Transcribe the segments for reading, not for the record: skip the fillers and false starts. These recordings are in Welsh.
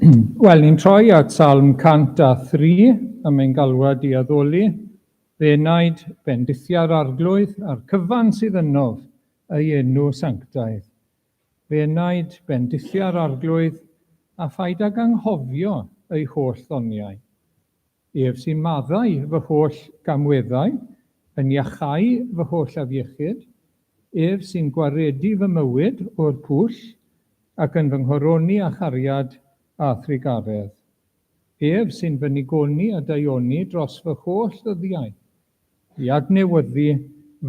Wel, ni'n troi at Salm 103, a mae'n galwad i addoli. Fe wnaed bendithiau'r arglwydd a'r cyfan sydd ynof ei enw sanctaidd. Fe wnaed bendithiau'r arglwydd a phaid ag anghofio ei holl ddoniau. Ef sy'n maddau fy holl gamweddau, yn iachau fy holl afiechyd, ef sy'n gwaredu fy mywyd o'r pwll ac yn fy nghoroni a chariad a thrigaredd. Ef sy'n fy nigoni a daioni dros fy holl ddyddiau, i adnewyddu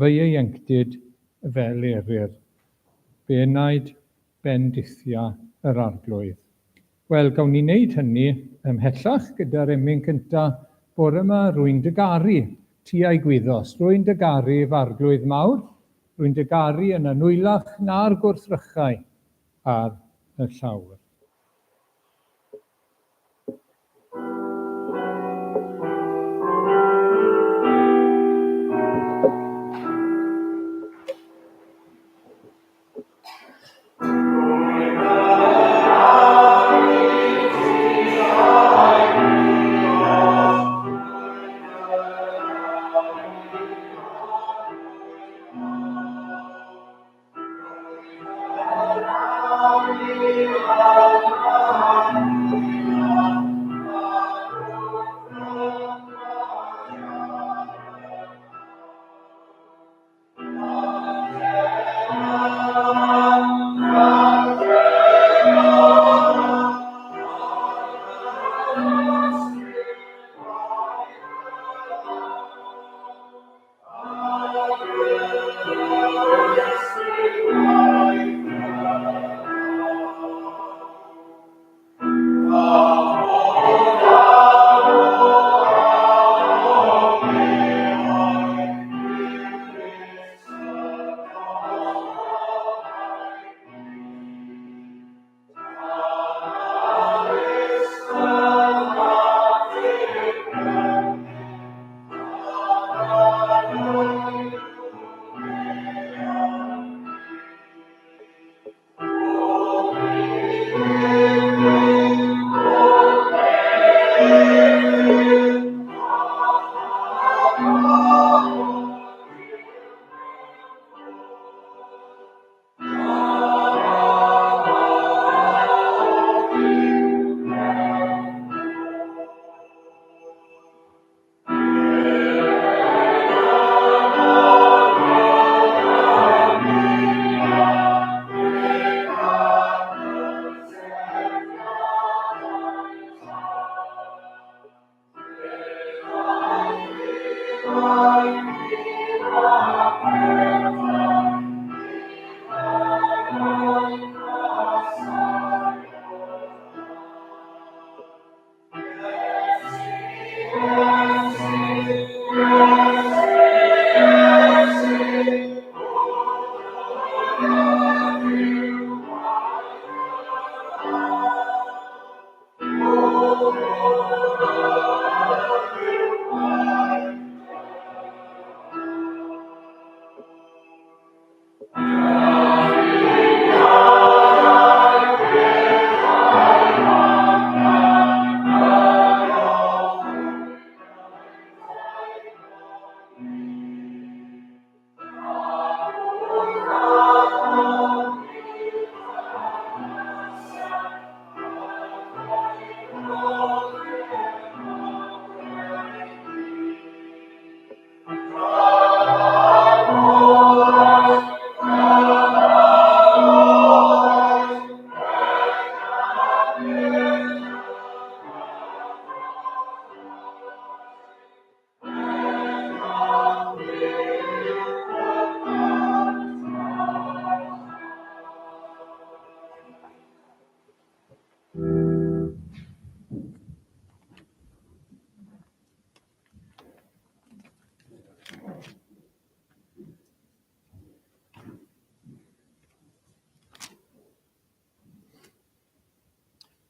fy ieuenctid fel eryr. Fe wnaed bendithia yr arglwydd. Wel, gawn ni wneud hynny ymhellach gyda'r emyn cyntaf bore yma, rwy'n dygaru tu a'i gwyddos, rwy'n dygaru farglwydd mawr, rwy'n dygaru yn anwylach na'r gwrthrychau ar y llawr.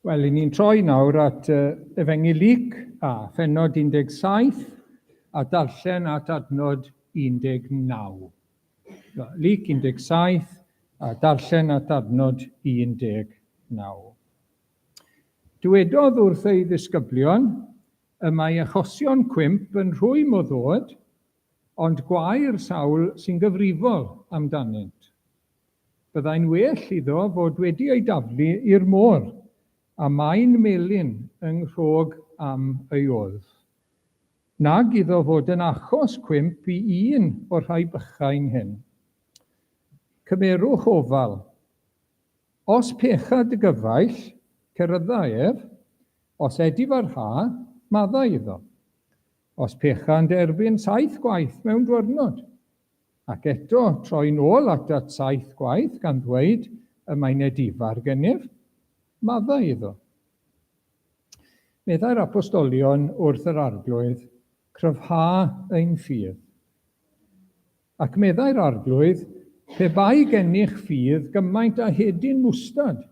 Wel, i ni'n troi nawr at Efengyl Luc a phenod 17 a darllen at adnod 19. Luc 17 a darllen at adnod 19. Dywedodd wrth ei ddisgyblion y mae achosion cwymp yn rhwym o ddod, ond gwair sawl sy'n gyfrifol amdanynt. Byddai'n well iddo fod wedi ei daflu i'r môr, a mae'n melyn yng nghrog am ei oddf. Nag iddo fod yn achos cwymp i un o'r rhai bychain hyn. Cymerwch ofal. Os pechad y gyfaill, cerydda ef, os edif ar ha, madda iddo. Os pechand erbyn 7 gwaith mewn diwrnod, ac eto troi nôl at 7 gwaith gan ddweud y mae'n edifar gennyf, madda iddo. Meddai'r apostolion wrth yr arglwydd, cryfha ein ffydd. Ac meddai'r arglwydd, pe bai gennych ffydd gymaint a hedyn mwstad,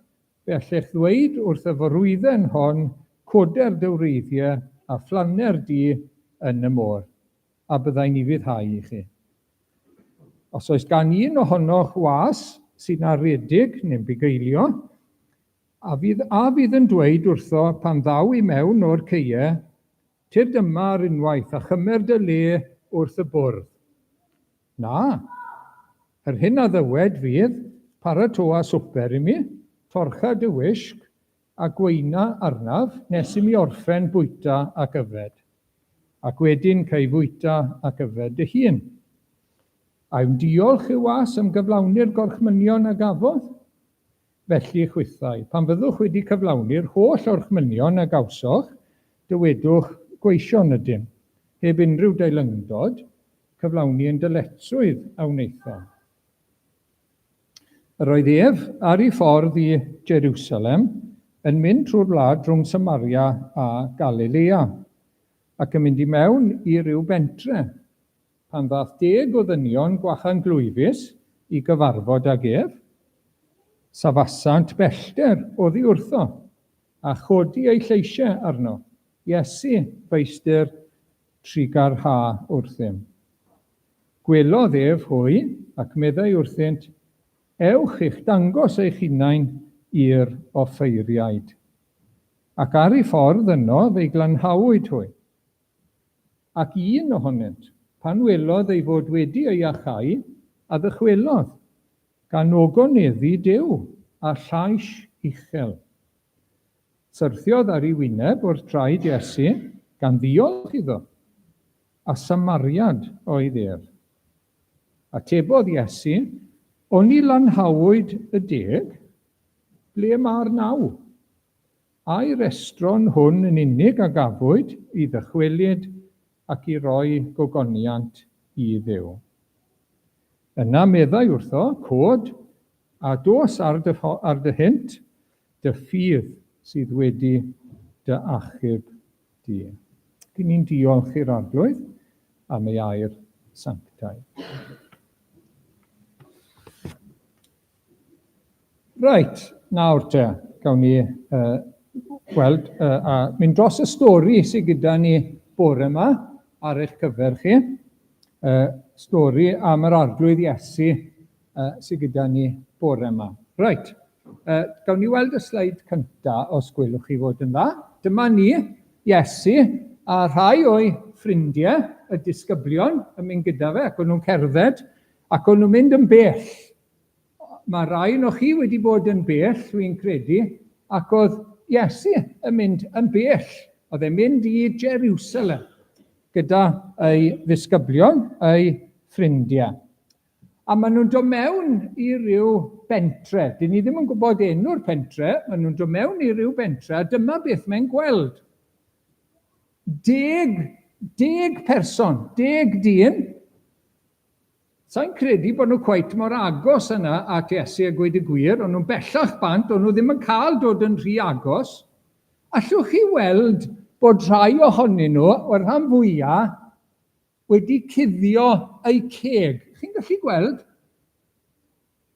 fe allech ddweud wrth y forwydden hon coder dywreiddiau a fflaner di yn y môr, a byddai'n i fyddhau i chi. Os oes gan un ohonoch was sy'n aredig neu'n bugeilio, a fydd yn dweud wrtho pan ddaw i mewn o'r ceie, tir dyma'r unwaith a chymer dy le wrth y bwrdd. Na, yr hyn a ddywed fydd, parato a swper i mi, torcha dy wisg, a gweina arnaf nes i mi orffen bwyta ac yfed, ac wedyn cei fwyta ac yfed dy hun. A'n diolch i was am gyflawni'r gorchmynion a gafodd? Felly chwythau, pan fyddwch wedi cyflawni'r holl orchmynion a gawsoch, dywedwch gweision ydym, heb unrhyw deilyngdod, cyflawni yn dyletswydd a wneithon. Yr oedd ef ar ei ffordd i Jerusalem yn mynd trwy'r wlad rhwng Samaria a Galilea, ac yn mynd i mewn i ryw bentre, pan ddath 10 o ddynion gwachan glwyfus i gyfarfod ag ef, safasant bellter oddi wrtho, a chodi ei lleisiau arno, Iesu feistr trigar ha wrthym. Gwelodd ef hwy ac meddai wrthynt, ewch i'ch dangos eich hunain i'r offeiriaid. Ac ar ei ffordd yno fe'i glanhawyd hwy. Ac un ohonynt, pan welodd ei fod wedi ei achau, a ddychwelodd, gan ogoneddu Duw a llais uchel. Syrthiodd ar ei wyneb wrth traed Iesu, gan ddiolch iddo, a Samariad oedd ef. Atebodd Iesu, o'n i lanhawyd y 10, ble mae'r 9? A'i restron hwn yn unig a gafwyd i ddychwelyd ac i roi gogoniant i Dduw. Yna meddai wrtho, cod, a dos ar dy hynt, dy ffydd sydd wedi dy achub di. Gyn ni'n diolch i'r arglwydd am ei air sanctaidd. Reit, nawr te, gawn ni weld a mynd dros y stori sydd gyda ni bore yma ar eich cyfer chi. Stori am yr arglwydd Iesu sydd gyda ni bore yma. Reit, gawn ni weld y sleid cyntaf os gwelwch chi fod yn dda. Dyma ni, Iesu, a rhai o'i ffrindiau, y disgyblion, yn mynd gyda fe, ac o'n nhw'n cerdded, ac o'n nhw'n mynd yn bell. Mae rai o'ch chi wedi bod yn bell, dwi'n credu, ac oedd Iesu yn mynd yn bell. Oedd e'n mynd i Jerusalem gyda ei ddisgyblion, ei ffrindiau. A maen nhw'n dod mewn i ryw bentre. Dyn ni ddim yn gwybod enw'r pentre, maen nhw'n dod mewn i ryw bentre, a dyma beth mae'n gweld. 10 person, 10 dyn. Sa'n credu bod nhw cweit mor agos yna at Iesu a gweud y gwir, ond nhw'n bellach bant, ond nhw ddim yn cael dod yn rhy agos. Allwch chi weld bod rhai ohonyn nhw, o'r rhan fwyaf, wedi cuddio eu ceg. Chi'n gallu gweld?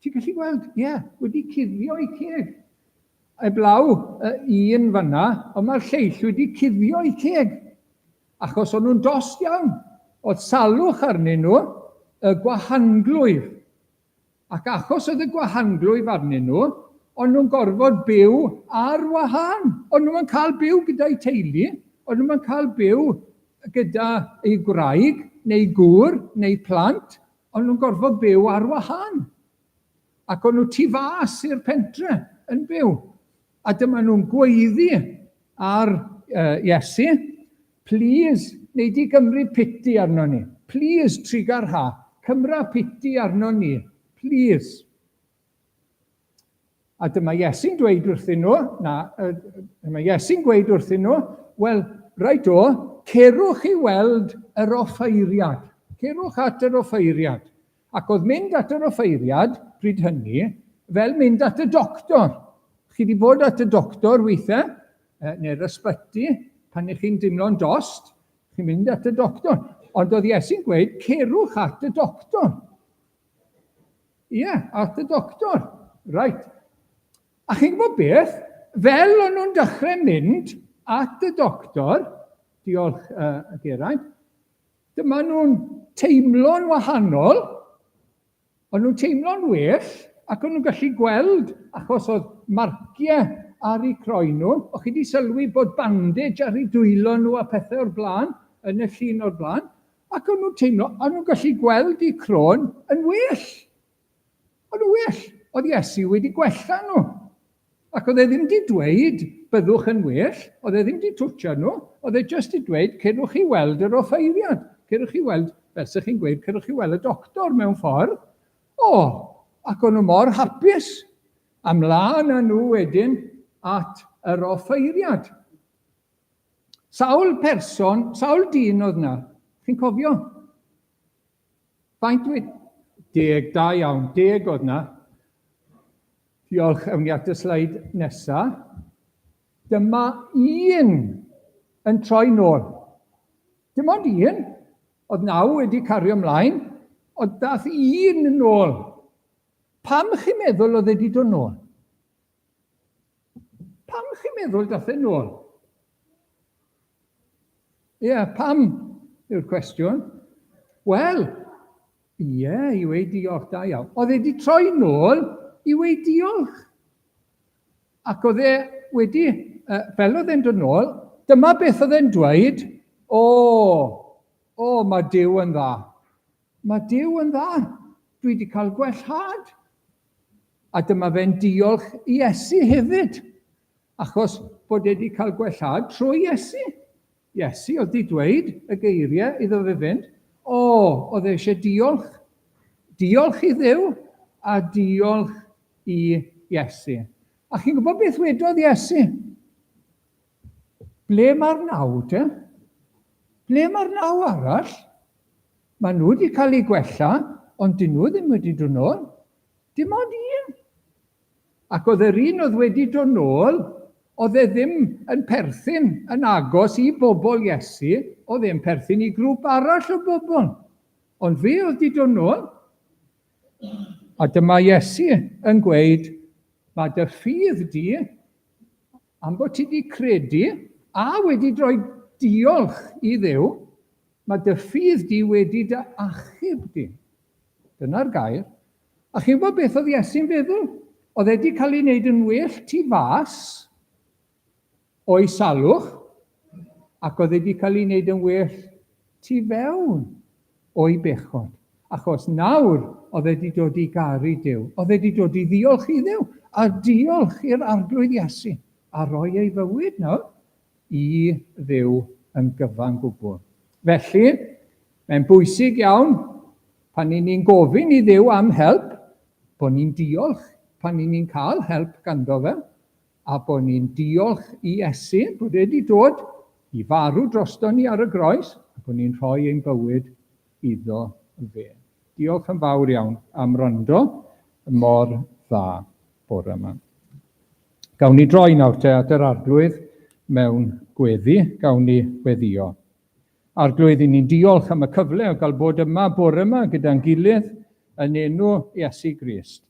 Ti'n gallu gweld? Ie, wedi cuddio eu ceg. Eblaw un fanna, ond mae'r lleill wedi cuddio eu ceg. Achos o'n nhw'n dost iawn. Oedd salwch arnyn nhw, y gwahanglwyf. Ac achos oedd y gwahanglwyf arnyn nhw, ond nhw'n gorfod byw ar wahân. Ond nhw'n cael byw gyda'i teulu, ond nhw'n cael byw gyda ei gwraig, neu gŵr, neu plant, ond nhw'n gorfod byw ar wahân. Ac o'n nhw tu fas i'r pentre yn byw. A dyma nhw'n gweiddi ar Iesu, please, neud i gymryd piti arno ni. Please, trigar ha, cymra piti arno ni. Please. A dyma Iesu'n dweud wrthyn nhw, wel, reit o, cerwch i weld yr offeiriad. Cerwch at yr offeiriad. Ac oedd mynd at yr offeiriad, pryd hynny, fel mynd at y doctor. Chi wedi bod at y doctor weithiau, neu'r ysbyty, pan ych chi'n dimlo'n dost, chi'n mynd at y doctor. Ond oedd Iesu'n gweud, cerwch at y doctor. Ie, at y doctor. Right. A chi'n gwybod beth? Fel o'n nhw'n dechrau mynd at y doctor, diolch Geraint, dyma nhw'n teimlo'n wahanol, o'n nhw'n teimlo'n well, ac o'n nhw'n gallu gweld, achos oedd marciau ar eu croen nhw, o'ch chi wedi sylwi bod bandage ar eu dwylo nhw a pethau o'r blaen, yn y llun o'r blaen, ac o'n nhw'n teimlo, o'n nhw'n gallu gweld eu croen yn well. O'n nhw'n well. Oedd Iesu wedi gwella nhw. Ac oedd e ddim wedi dweud, byddwch yn well, oedd e ddim wedi twtio nhw, oedd e jyst wedi dweud, cerwch i weld yr offeiriad. Cerwch i weld, fel sy'ch chi'n gweud, cerwch i weld y doctor mewn ffordd. Ac o'n nhw mor hapus. Amlaen â nhw wedyn at yr offeiriad. Sawl dyn oedd yna. Chi'n cofio? Faint wedi? 10, da iawn, 10 oedd yna. Diolch, awn ni at y sleid nesaf. Dyma un yn troi nôl. Dim ond un, oedd 9 wedi cario ymlaen, oedd dath un yn ôl. Pam chi'n meddwl oedd wedi dod nôl? Pam chi'n meddwl dath e nôl? Ie, pam yw'r cwestiwn? Wel, ie, i weid diolch da iawn. Oedd e wedi troi nôl i weid diolch. Ac oedd e wedi, fel oedd e'n dod nôl, dyma beth oedd e'n dweud, mae Duw yn dda. Mae Duw yn dda. Dwi wedi cael gwellhad. A dyma fe'n diolch i Iesu hefyd. Achos bod e wedi cael gwellhad trwy Iesu. Iesu oedd wedi dweud y geiriau iddo fe fynd, oedd e eisiau diolch. Diolch i Dduw a diolch i Iesu. A chi'n gwybod beth wedodd Iesu? Ble mae'r 9 te? Ble mae'r 9 arall? Maen nhw wedi cael eu gwella, ond dyn nhw ddim wedi dod nôl. Dim ond un. Ac oedd yr un oedd wedi dod nôl, oedd e ddim yn perthyn yn agos i bobl Iesu, oedd e'n perthyn i grŵp arall o bobl. Ond fe oedd wedi dod nôl. A dyma Iesu yn gweud, mae dy ffydd di, am bod ti wedi credu, a wedi droi diolch i Dduw, mae dy ffydd di wedi dy achub di. Dyna'r gair. A chi'n gwybod beth oedd Iesu'n feddwl? Oedd wedi cael ei wneud yn well tu fas o'i salwch, ac oedd wedi cael ei wneud yn well tu fewn o'i bechod. Achos nawr oedd wedi dod i garu Duw, oedd wedi dod i ddiolch i Dduw, a diolch i'r arglwydd Iesu, a roi ei fywyd nawr i Dduw yn gyfan gwbl. Felly, mae'n bwysig iawn pan ni'n gofyn i Dduw am help, bod ni'n diolch pan ni'n cael help ganddo fe, a bod ni'n diolch i Iesu, bod wedi dod i farw drosto ni ar y groes, a bod ni'n rhoi ein bywyd iddo fe. Diolch yn fawr iawn am wrando mor dda bore yma. Gawn ni droi nawr te at yr arglwydd mewn gweddi, gawn ni weddio. Arglwydd, ni'n diolch am y cyfle o gael bod yma bore yma gyda'n gilydd yn enw Iesu Grist.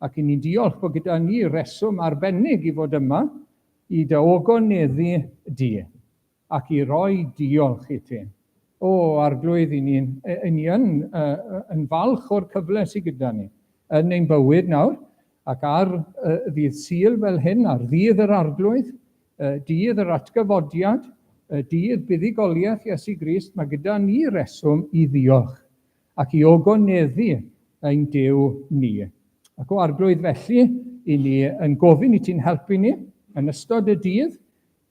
Ac ni'n diolch bod gyda ni reswm arbennig i fod yma i dy ogoneddu di ac i roi diolch i ti. Arglwydd, ni'n falch o'r cyfle sydd gyda ni yn ein bywyd nawr, Ac ar ddydd Sul fel hyn, ar ddydd yr arglwydd, dydd yr atgyfodiad, dydd buddigoliaeth Iesu Grist, mae gyda ni reswm i ddiolch ac i ogoneddu ein Duw ni. Ac o arglwydd felly, i ni yn gofyn i ti'n helpu ni yn ystod y dydd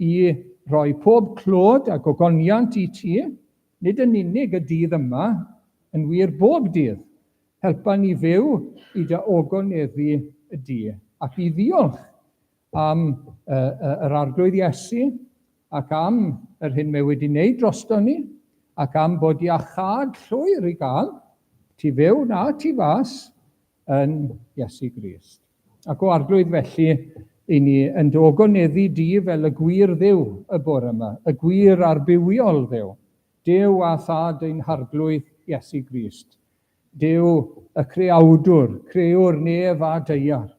i roi pob clod ac ogoniant i ti, nid yn unig y dydd yma, yn wir bob dydd. Helpa ni fyw i dy ogoneddu y dydd ac i ddiolch am yr arglwydd Iesu ac am yr hyn mae wedi wneud drosto ni ac am bod iachad llwyr i gael, ti fewn a ti fas yn Iesu Grist. Ac o arglwydd felly, i ni yn dy ogoneddu di fel y gwir Dduw y bore yma, y gwir arbywiol Dduw, Duw a thad ein harglwydd Iesu Grist, Duw y creawdwr, crewr nef a deiar,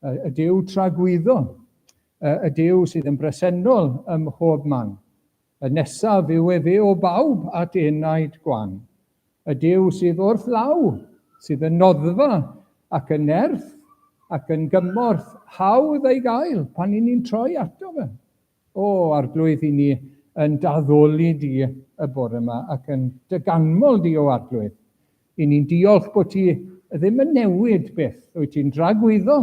y Duw tragwyddo, y Duw sydd yn bresennol ym mhob man, y nesaf yw e fe o bawb at enaid gwan, y Duw sydd wrth law, sydd yn noddfa ac yn nerth ac yn gymorth hawdd ei gael pan i ni'n troi ato fe. O, arglwydd i ni yn daddoli di y bore yma ac yn dyganmol di o arglwydd. I ni'n diolch bod ti ddim yn newid beth. Wyt ti'n dragwyddo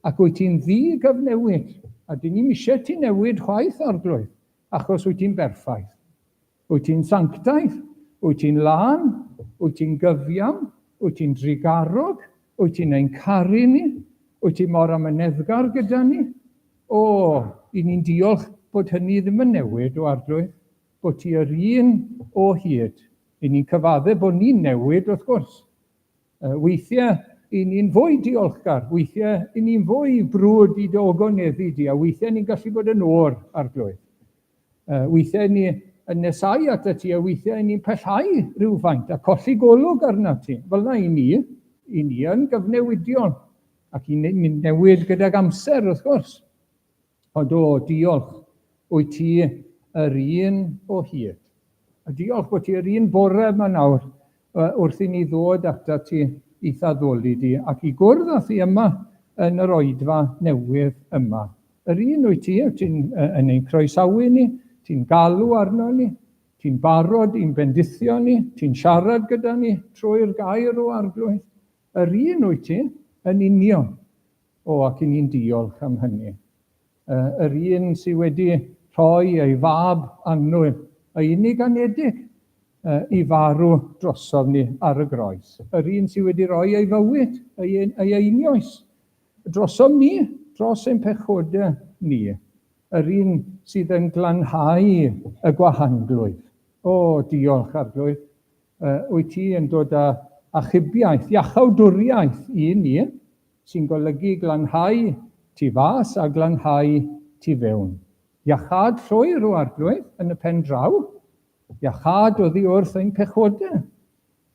ac wyt ti'n ddi-gyfnewid. A dyn ni'n eisiau ti newid chwaith arglwydd achos wyt ti'n berffaith. Wyt ti'n sanctaeth, wyt ti'n lân, wyt ti'n gyfiam, wyt ti'n drigarog, wyt ti'n ein caru ni, wyt ti mor amyneddgar gyda ni. O, i ni'n diolch bod hynny ddim yn newid o arglwydd, bod ti yr un o hyd. I ni'n cyfadde bod ni'n newid, wrth gwrs. Weithiau, i ni'n fwy diolchgar, weithiau, i ni'n fwy brwd i dy ogoneddu di, a weithiau ni'n gallu bod yn o'r arglwydd. Weithiau ni yn nesau at y ti, a weithiau ni'n pellhau rhywfaint a colli golwg arna ti. Fel na i ni yn gyfnewidiol. Ac i mynd newid gydag amser, wrth gwrs. Ond o, diolch, wyt ti yr un o hyd. A diolch bod ti yr un bore yma nawr wrth i ni ddod ata ti i thaddoli di ac i gwrdd â thi yma yn yr oedfa newydd yma. Yr un wyt ti, ti'n yn ein croesawu ni, ti'n galw arno ni, ti'n barod i'n bendithio ni, ti'n siarad gyda ni trwy'r gair o arglwydd. Yr un wyt ti, yn union. O, ac i ni'n diolch am hynny. Yr un sydd wedi rhoi ei fab annwyl, ei unig anedig, i farw drosodd ni ar y groes. Yr un sydd wedi rhoi ei fywyd, ei einioes, drosodd ni, dros ein pechodau ni. Yr un sydd yn glanhau y gwahanglwydd. O, diolch arglwydd. Wyt ti yn dod â achubiaeth, iachawdwriaeth i ni, sy'n golygu glanhau tu fas a glanhau tu fewn. Iachad llwyr o arglwydd yn y pen draw, iachad oddi wrth ein pechodau.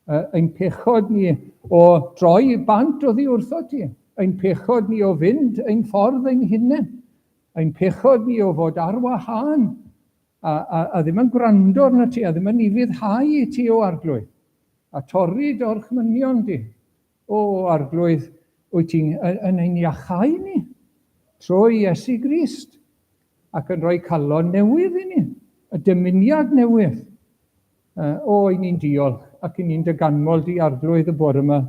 Ein pechod ni o droi bant oddi wrtho ti, ein pechod ni o fynd ein ffordd ein hunain, ein pechod ni o fod ar wahân, a ddim yn gwrando arna ti, a ddim yn nifuddhau i ti o arglwydd. A torri dorchmynion di. O, arglwydd, wyt ti'n yn ein iachau ni trwy Iesu Grist ac yn rhoi calon newydd i ni, y dymuniad newydd. O, i ni'n diolch ac i ni'n dyganmol di arglwydd y bore yma.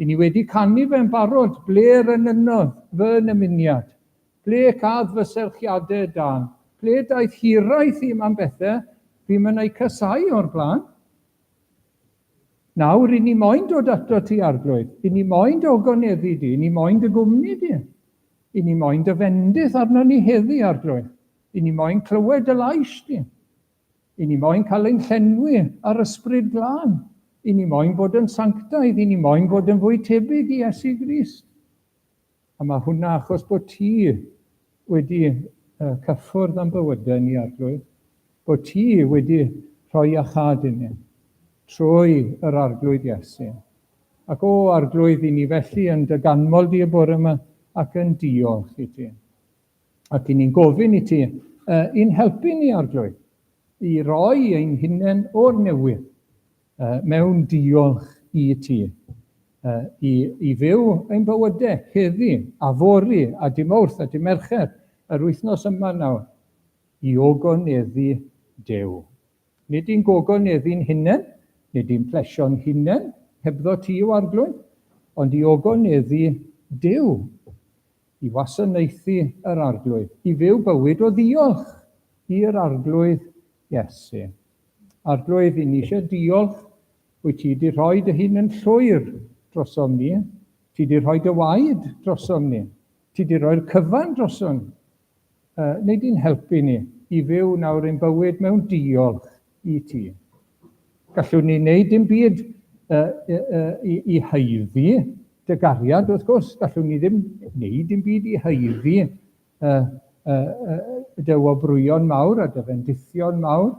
I ni wedi canu fe'n barod, ble'r yn ynodd fy nymuniad, ble cadd fy serchiadau dan, ble daeth hiraeth i am bethau, fi'n mynd ei cysau o'r blaen. Nawr, i ni moyn dod ato ti arglwydd, i ni moyn dy ogoneddu di, i ni moyn dy gwmni di, i ni moyn dy fendith arno ni heddi arglwydd, i ni moyn clywed y lais di, i ni moyn cael ein llenwi ar ysbryd glân, i ni moyn bod yn sanctaidd, i ni moyn bod yn fwy tebyg i Iesu Grist. A mae hwnna achos bod ti wedi cyffwrdd am bywydau ni arglwydd, bod ti wedi rhoi iachad i ni trwy yr arglwydd Iesu. Ac o arglwydd i ni felly yn dyganmol di y bore yma ac yn diolch i ti. Ac i ni'n gofyn i ti i'n helpu ni arglwydd i roi ein hunain o'r newydd mewn diolch i ti. i fyw ein bywydau heddi, a fori, a dim Mawrth, a dim Mercher, yr wythnos yma nawr, i ogoneddu Duw. Nid i'n gogoneddu'n hunain, nid i'n plesio'n hunain, hebddo ti o arglwydd, ond i ogoneddu Duw, i wasanaethu yr arglwydd, i fyw bywyd o ddiolch i'r arglwydd Iesu. Arglwydd, i ni eisiau diolch wyt ti wedi rhoi dy hun yn llwyr drosom ni, ti wedi rhoi dy waed drosom ni, ti wedi rhoi'r cyfan drosom ni. Neu di'n helpu ni i fyw nawr ein bywyd mewn diolch i ti. Gallwn ni wneud dim byd i haeddu dy gariad, wrth gwrs. Gallwn ni ddim wneud dim byd i haeddu dy wobrwyon mawr a dy fendithion mawr,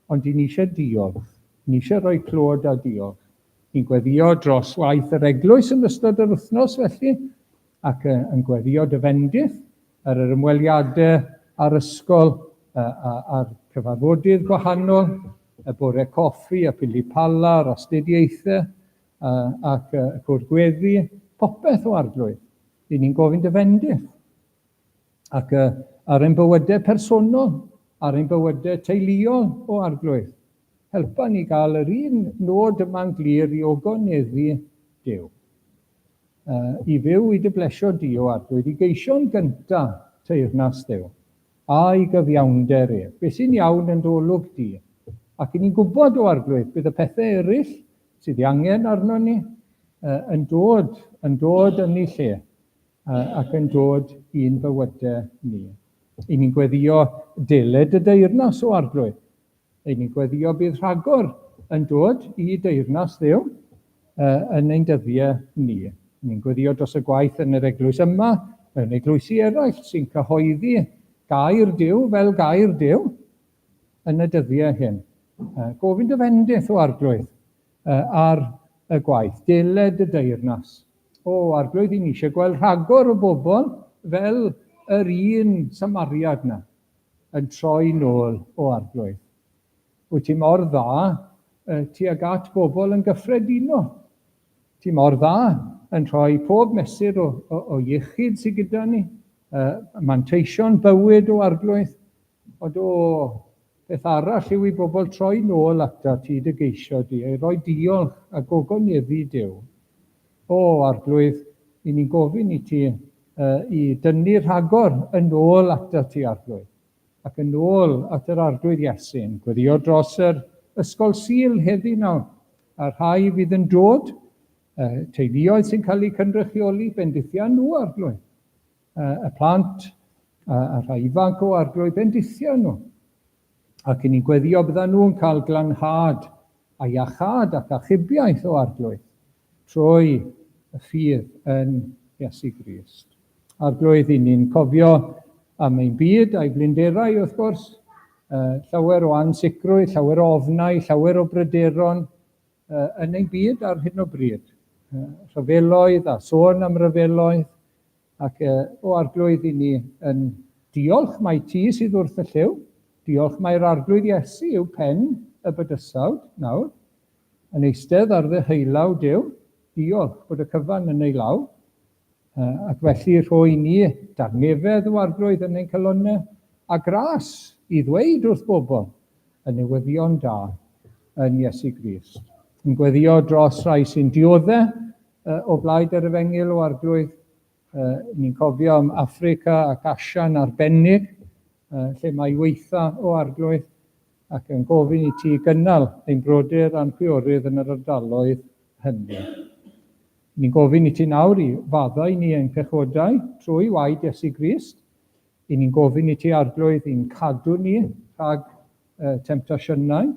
ond i ni eisiau diolch. Ni eisiau rhoi clod a diolch. Ni'n gweddio dros waith yr eglwys yn ystod yr wythnos felly, ac yn gweddio dy fendith ar yr ymweliadau ar ysgol a'r cyfarfodydd gwahanol, y bore coffi, a pili pala, a'r astudiaethau, ac y cwrdd-gweddi, popeth o arglwydd. I ni'n gofyn dy fendith. Ac ar ein bywydau personol, ar ein bywydau teuluol o arglwydd. Helpa ni gael yr un nod yma'n glir i ogoneddu Duw. I fyw i dy blesio di o arglwydd, i geisio'n gyntaf teyrnas Duw, a i gyfiawnder ef. Beth sy'n iawn yn dolwg di. Ac i ni'n gwybod o arglwydd, bydd y pethau eraill sydd ei angen arno ni yn dod yn ei lle, ac yn dod i'n bywydau ni. I ni'n gweddio deled y deyrnas o arglwydd. I ni'n gweddio bydd rhagor yn dod i deyrnas Dduw yn ein dyddiau ni. Ni'n gweddio dros y gwaith yn yr eglwys yma, yn eglwysi eraill sy'n cyhoeddi gair Duw fel gair Duw yn y dyddiau hyn. Gofyn dy fendith o arglwydd ar y gwaith, deled y deyrnas. O arglwydd, i ni eisiau gweld rhagor o bobl fel yr un Samariad na yn troi nôl o arglwydd. Wyt ti mor dda tuag at bobl yn gyffredinol. Ti mor dda yn rhoi pob mesur o iechyd sydd gyda ni, manteision bywyd o arglwydd, ond beth arall yw i bobl troi nôl ata ti dy geisio di, ei roi diolch a gogoneddu Duw. O arglwydd, i ni'n gofyn i ti i dynnu rhagor yn ôl ata ti arglwydd, ac yn ôl at yr arglwydd Iesu'n gweddio dros yr ysgol Sul heddi nawr. A rhai fydd yn dod, teuluoedd sy'n cael eu cynrychioli, bendithia nhw arglwydd. Y plant a rhai ifanc o arglwydd, bendithia nhw. Ac i ni'n gweddio bydda nhw'n cael glanhad a iachad ac achubiaeth o arglwydd trwy y ffydd yn Iesu Grist. Arglwydd, i ni'n cofio am ein byd a'i blinderau wrth gwrs, llawer o ansicrwydd, llawer o ofnau, llawer o bryderon yn ein byd ar hyn o bryd. Rhyfeloedd a sôn am ryfeloedd, ac o arglwydd i ni yn diolch mai ti sydd wrth y lliw, diolch mai'r arglwydd Iesu yw pen y bydysawd nawr, yn eistedd ar ddeheulaw Duw, diolch bod y cyfan yn ei law, ac felly rhoi ni darnefedd o arglwydd yn ein calonnau, a gras i ddweud wrth bobl y newyddion da yn Iesu Grist. Yn gweddio dros rai sy'n dioddau o blaid yr efengil o arglwydd. Ni'n cofio am Affrica ac Asia'n arbennig, lle mae weitha o arglwydd, ac yn gofyn i ti gynnal ein brodyr a'n chwiorydd yn yr ardaloedd hynny. Ni'n gofyn i ti nawr i faddau ni ein pechodau trwy waed Iesu Grist. I ni'n gofyn i ti arglwydd i'n cadw ni rhag temptasiynau.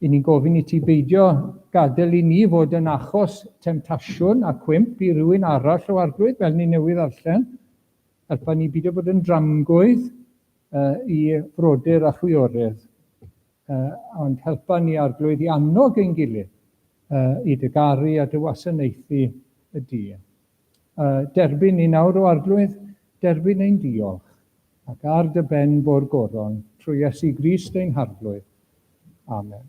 I ni'n gofyn i ti beidio gadael i ni fod yn achos temptasiwn a cwymp i rywun arall o arglwydd, fel ni newydd ddarllen. Helpa ni beidio bod yn dramgwydd i frodyr a chwiorydd. Ond helpa ni arglwydd i annog ein gilydd i dy garu a dy wasanaethu y dydd. Derbyn ni nawr o arglwydd, derbyn ein diolch, ac ar dy ben bo'r goron, trwy Iesu Grist ein harglwydd. Amen.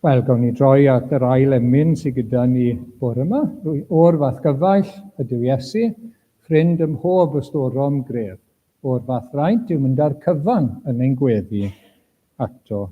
Wel, gawn ni droi at yr ail emyn sydd gyda ni bore yma. O'r fath gyfaill ydyw Iesu, ffrind ym mhob ystorom gref. O'r fath fraint yw mynd ar cyfan yn ein gweddi ato.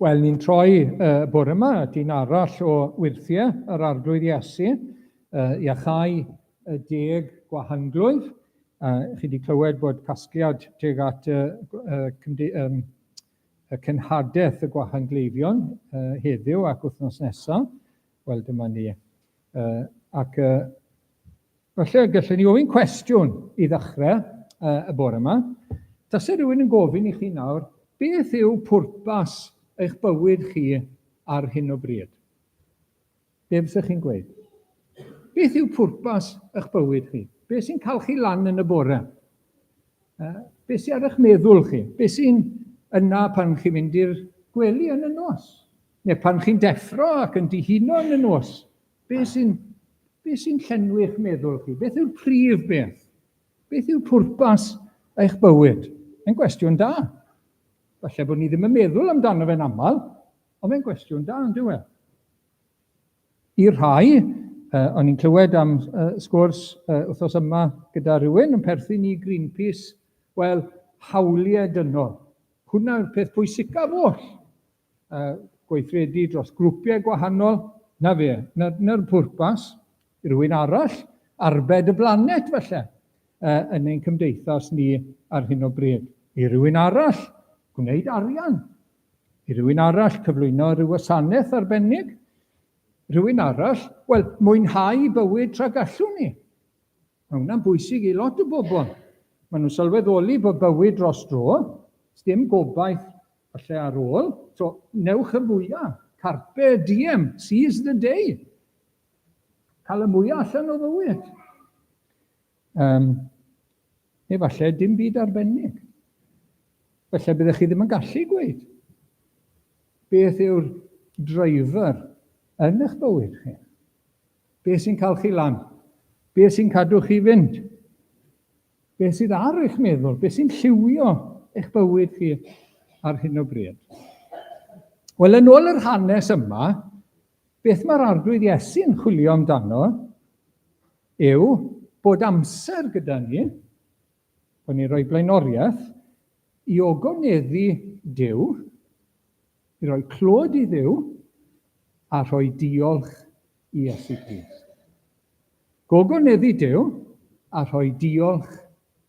Wel, ni'n troi bore yma at un arall o wyrthiau yr arglwydd Iesu, iachau 10 gwahanglwydd. Chi wedi clywed bod casgliad tuag at y cenhadaeth y gwahangleifion heddiw ac wythnos nesaf. Wel, dyma ni. Ac falle gallwn ni ofyn cwestiwn i ddechrau y bore yma. Tase rhywun yn gofyn i chi nawr, beth yw pwrpas eich bywyd chi ar hyn o bryd? Be fysech chi'n gweud? Beth yw pwrpas eich bywyd chi? Beth sy'n cael chi lan yn y bore? Beth sy'n ar eich meddwl chi? Beth sy'n yna pan chi'n mynd i'r gwely yn y nos? Neu pan chi'n deffro ac yn dihuno yn y nos? Beth sy'n llenwi eich meddwl chi? Beth yw'r prif beth? Beth yw pwrpas eich bywyd? Mae'n gwestiwn da. Falle bod ni ddim yn meddwl amdano fe'n aml, ond mae'n gwestiwn da, yn dyw e. I rhai, o'n i'n clywed am sgwrs wythnos yma gyda rhywun yn perthyn i Greenpeace, wel, hawliau dynol. Hwna yw'r peth pwysicaf oll. Gweithredu dros grwpiau gwahanol, na fe, na'r pwrpas, i rhywun arall, arbed y blanet falle, yn ein cymdeithas ni ar hyn o bryd. I rhywun arall, gwneud arian. I rhywun arall cyflwyno rhyw wasanaeth arbennig. Rhywun arall, wel, mwynhau bywyd tra gallwn ni. Mae hwnna'n bwysig i lot o bobl. Maen nhw'n sylweddoli bod bywyd dros dro, dim gobaith falle ar ôl. So, newch y mwyaf. Carpe diem, seize the day. Cael y mwyaf allan o fywyd. Neu falle dim byd arbennig. Falle byddech chi ddim yn gallu gweud. Beth yw'r driver yn eich bywyd chi? Be sy'n cael chi lan? Be sy'n cadw chi fynd? Be sydd ar eich meddwl? Be sy'n lliwio eich bywyd chi ar hyn o bryd? Wel, yn ôl yr hanes yma, beth mae'r arglwydd Iesu'n chwilio amdano yw bod amser gyda ni, bod ni'n rhoi blaenoriaeth, i ogoneddu Duw, i roi clod i Dduw, a rhoi diolch i Iesu Grist. Gogoneddu Duw, a rhoi diolch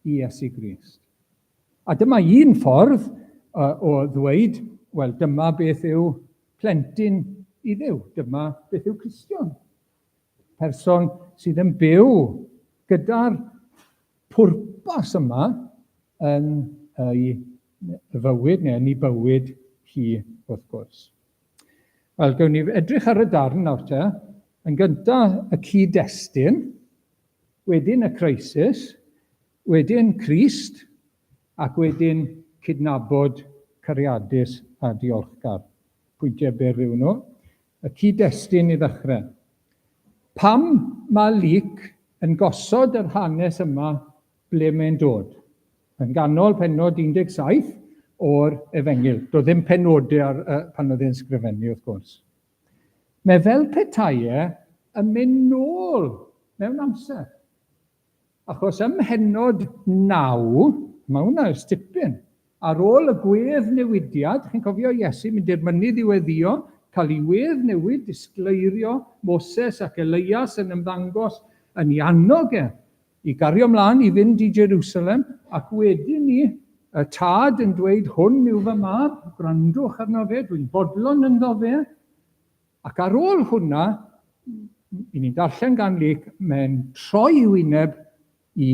i Iesu Grist. A dyma un ffordd o ddweud, wel, dyma beth yw plentyn i Dduw, dyma beth yw Cristion. Person sydd yn byw gyda'r pwrpas yma yn ei fywyd neu yn ei bywyd hi wrth gwrs. Wel, gawn ni edrych ar y darn nawr te, yn gyntaf y cyd-destun, wedyn y crisis, wedyn Crist, ac wedyn cydnabod cariadus a diolchgar. Pwyntiau byr yw nhw. Y cyd-destun i ddechrau. Pam mae Luc yn gosod yr hanes yma ble mae'n dod? Yn ganol pennod 17 o'r Efengyl. Doedd ddim penodau pan oedd e'n sgrifennu wrth gwrs. Mae fel petaiau yn mynd nôl mewn amser. Achos ym Mhennod 9, mae hwnna yw'r stipyn, ar ôl y gwedd newidiad, chi'n cofio Iesu mynd i'r mynydd i weddio, cael ei wedd newid, disgleirio Moses ac Elias yn ymddangos yn ei annog i gario ymlaen i fynd i Jerusalem, ac wedyn ni, y tad yn dweud, hwn yw fy mab, gwrandwch arno fe, dwi'n bodlon ynddo fe, ac ar ôl hwnna, i ni'n darllen gan Luc, mae'n troi ei wyneb i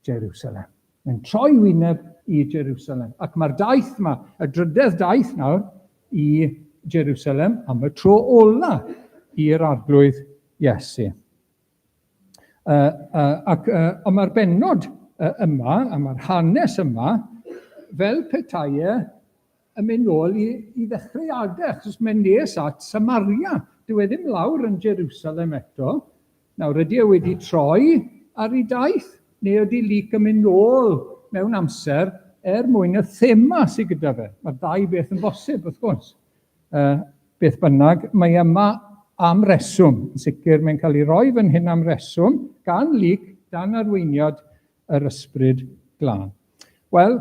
Jerusalem. Mae'n troi ei wyneb i Jerusalem. Ac mae'r daith yma, y drydedd daith nawr, i Jerusalem am y tro ola i'r arglwydd Iesu. Ond mae'r bennod yma, a mae'r hanes yma, fel petaiau yn mynd nôl i ddechreuadau, achos mae'n nes at Samaria. Dyw e ddim lawr yn Jerusalem eto. Nawr, ydy e wedi troi ar ei daith, neu ydy Luc yn mynd nôl mewn amser mwyn y thema sydd gyda fe. Mae'r ddau beth yn bosib, wrth gwrs. Beth bynnag, mae yma am reswm. Yn sicr, mae'n cael ei roi fan hyn am reswm, gan Luc, dan arweiniad yr ysbryd glân. Wel,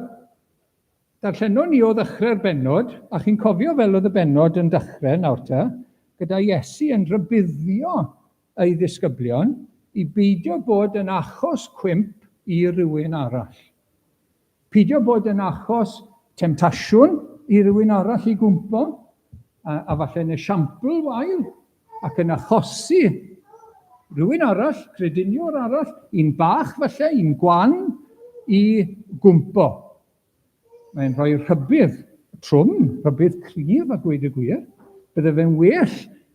darllenon ni o ddechrau'r bennod, a chi'n cofio fel oedd y bennod yn dechrau nawr te, gyda Iesu yn rybuddio ei ddisgyblion i beidio bod yn achos cwymp i rywun arall. Peidio bod yn achos temtasiwn i rywun arall i gwmpo, a falle yn esiampl wael, ac yn achosi rywun arall, crediniwr arall, un bach falle, un gwan, i gwmpo. Mae'n rhoi rhybydd trwm, rhybydd cryf a gweud y gwir. Bydde fe'n well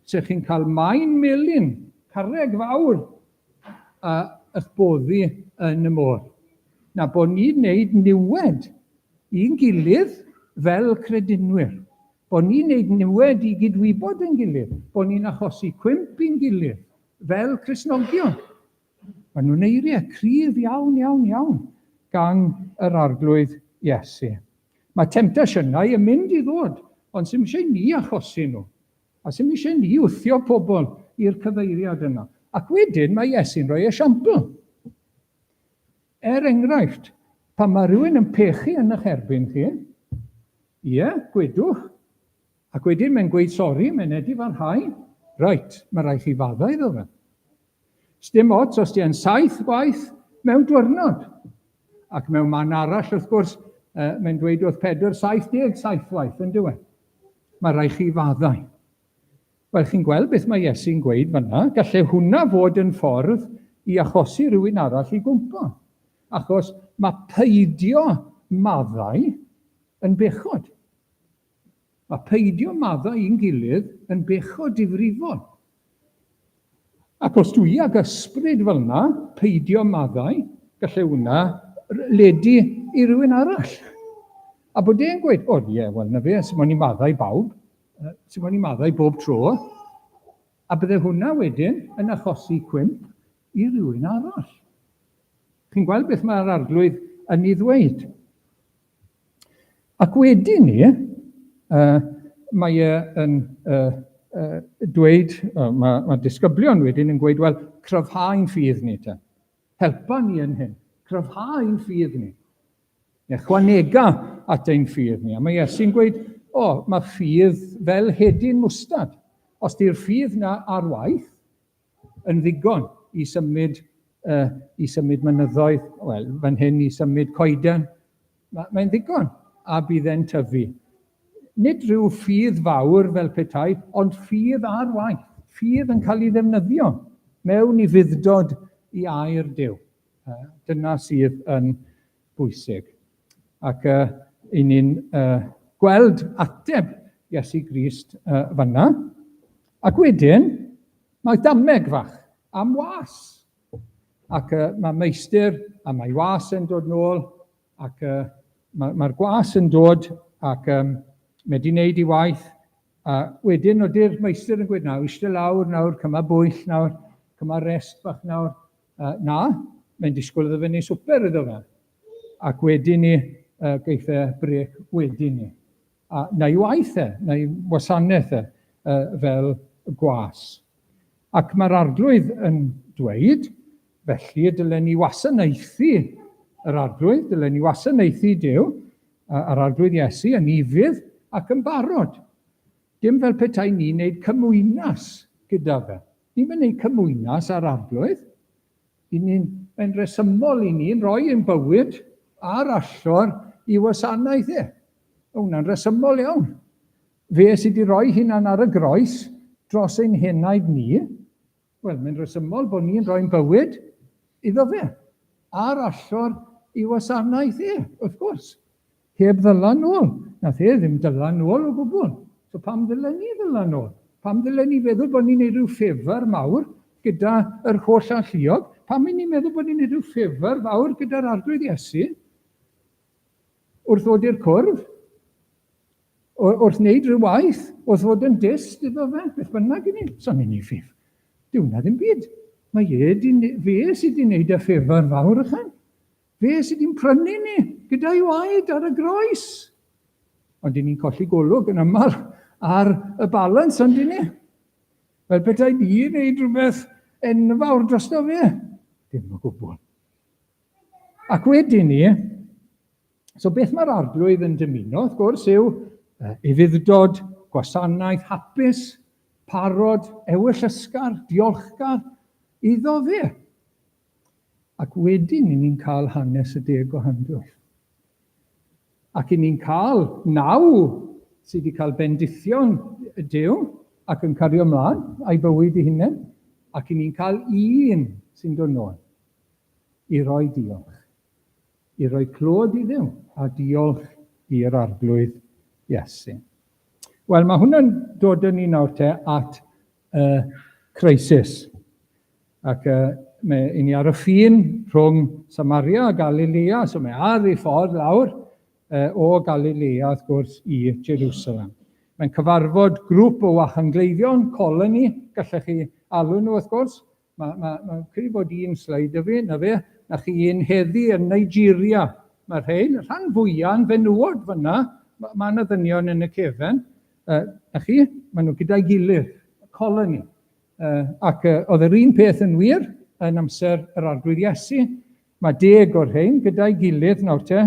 sef chi'n cael maen melyn, carreg fawr, a ysboddi yn y môr. Na bod ni'n wneud niwed i'n gilydd fel credinwyr. Bod ni'n wneud niwed i gydwybod yn gilydd. Bod ni'n achosi cwymp i'n gilydd fel Cristnogion. Mae nhw'n eiriau cryf iawn gan yr arglwydd Iesu. Mae temptasiynau yn mynd i ddod, ond sy'n eisiau ni achosi nhw. A sy'n eisiau ni wthio pobl i'r cyfeiriad yna. Ac wedyn mae Iesu'n rhoi esiampl. Enghraifft, pan mae rhywun yn pechu yn eich erbyn chi, gwedwch, ac wedyn mae'n gweud sori, mae'n edrych farhau, reit, mae rhaid chi faddau iddo fe. Sdim ots os di yn 7 gwaith mewn diwrnod. Ac mewn man arall, wrth gwrs, mae'n dweud wrth 7 gwaith, yn diwedd. Mae rhaid chi faddau. Wel, chi'n gweld beth mae Iesu'n gweud fanna, gallai hwnna fod yn ffordd i achosi rhywun arall i gwmpo. Achos mae peidio maddau yn bechod. Mae peidio maddau i'n gilydd yn bechod difrifol. Ac os dwi ag ysbryd fel yna, peidio maddau, gallai hwnna ledu i rywun arall. A bod e'n gweud, wel na fe, sy'n mwyn i maddau bawb, sy'n mwyn i maddau bob tro, A bydde hwnna wedyn yn achosi cwymp i rywun arall. Chi'n gweld beth mae'r arglwydd yn ei ddweud. Ac wedyn ni, mae yn dweud, mae disgyblion wedyn yn gweud, wel, cryfhau'n ffydd ni te. Helpa ni yn hyn. Cryfhau'n ffydd ni. Chwanega at ein ffydd ni. A mae Iesu'n gweud, mae ffydd fel hedyn mwstad. Os di'r ffydd na ar waith, yn ddigon i symud mynyddoedd, wel, fan hyn i symud coeden, mae'n ddigon, a bydd e'n tyfu. Nid rhyw ffydd fawr fel petai, ond ffydd ar waith. Ffydd yn cael ei ddefnyddio mewn i fuddod i air Duw. Dyna sydd yn bwysig. Ac i ni'n gweld ateb Iesu Grist fanna. Ac wedyn, mae dameg fach am was. Ac mae meistr a mae was yn dod nôl, ac mae'r gwas yn dod ac mae di wneud ei waith. A wedyn, oeddi'r meistr yn gweud, nawr, eistedd lawr, nawr, cyma bwyll, nawr, cyma rest bach, nawr. Na, mae'n disgwyl iddo fe neu swper iddo fe. Ac wedyn ni, geith e brec wedyn ni. A neu waith e, neu wasanaeth e, fel gwas. Ac mae'r arglwydd yn dweud, felly dylen ni wasanaethu yr arglwydd, dylen ni wasanaethu Duw, yr arglwydd Iesu yn ifydd ac yn barod. Dim fel petai ni'n neud cymwynas gyda fe. Ni'n neud cymwynas ar arglwydd. Mae'n resymol i ni'n rhoi ein bywyd a'r allor i wasanaeth e. Hwna'n resymol iawn. Fe sydd wedi rhoi hunan ar y groes dros ein henaid ni, wel, mae'n resymol bod ni'n rhoi'n bywyd iddo fe. A'r allor i wasanaeth e, wrth gwrs. Heb ddylan nôl. Nath e ddim dylan nôl o gwbl. So pam ddylen ni ddylan nôl? Pam ddylen ni feddwl bod ni'n neud rhyw ffefr mawr gyda yr holl alluog? Pam ni'n meddwl bod ni'n neud rhyw ffefr fawr gyda'r arglwydd Iesu? Wrth ddod i'r cwrdd? Wrth wneud rhyw waith? Wrth fod yn dist iddo fe? Beth bynnag i ni? So ni'n ei ffef. Dyw na ddim byd. Mae fe sydd wedi wneud y ffefr fawr ychan. Fe sydd wedi'n prynu ni gyda'i waed ar y groes. Ond ni'n colli golwg yn aml ar y balans, ond ni. Fel petai ni'n wneud rhywbeth enfawr drosto fe. Dim o gwbl. Ac wedyn ni, so beth mae'r arglwydd yn dymuno, wrth gwrs, yw ufuddod, gwasanaeth, hapus, parod, ewyll ysgar, diolchgar, iddo fe. Ac wedyn ni'n cael hanes y deg o handwyll. Ac ni'n cael naw sydd wedi cael bendithion y Duw ac yn cario ymlaen a'i bywyd ei hunain, ac ni'n cael un sy'n dod nôl i roi diolch, i roi clod i Dduw a diolch i'r arglwydd Iesu. Wel, mae hwnna'n dod yn ni nawr te at crisis. Ac mae ni ar y ffin rhwng Samaria a Galilea, so mae ar ei ffordd lawr o Galilea, wrth gwrs, i Jerusalem. Mae'n cyfarfod grŵp o wahangleiddion, coloni, gallech chi alw nhw, wrth gwrs. Mae'n credu bod un sleid y fi, na fe, na chi un heddi yn Nigeria. Mae'r rhain, y rhan fwyaf yn fenywod fyna, mae yna ddynion yn y cefen. Na chi, maen nhw gyda'i gilydd, coloni. Ac oedd yr un peth yn wir yn amser yr arglwydd Iesu. Mae 10 o'r rhain gyda'i gilydd nawr te,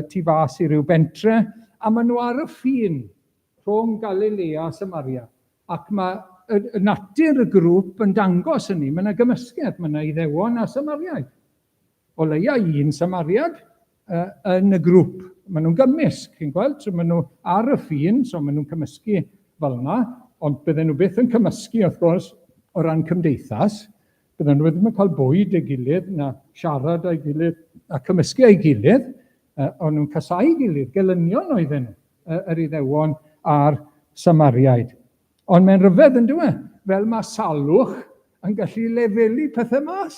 tu fas i ryw bentre, a maen nhw ar y ffin rhwng Galilea a Samaria. Ac mae y natur y grŵp yn dangos hynny. Mae yna gymysgedd, mae yna Iddewon a Samariaid. O leia un Samariad yn y grŵp. Maen nhw'n gymysg, chi'n gweld? So maen nhw ar y ffin, so maen nhw'n cymysgu fel yna, ond bydden nhw byth yn cymysgu, wrth gwrs, o ran cymdeithas. Bydden nhw ddim yn cael bwyd ei gilydd, na siarad ei gilydd, a cymysgu ei gilydd. Ond nhw'n casau gilydd, gelynion oedden nhw, yr Iddewon a'r Samariaid. Ond mae'n rhyfedd yn dweud, fel mae salwch yn gallu lefelu pethau mas.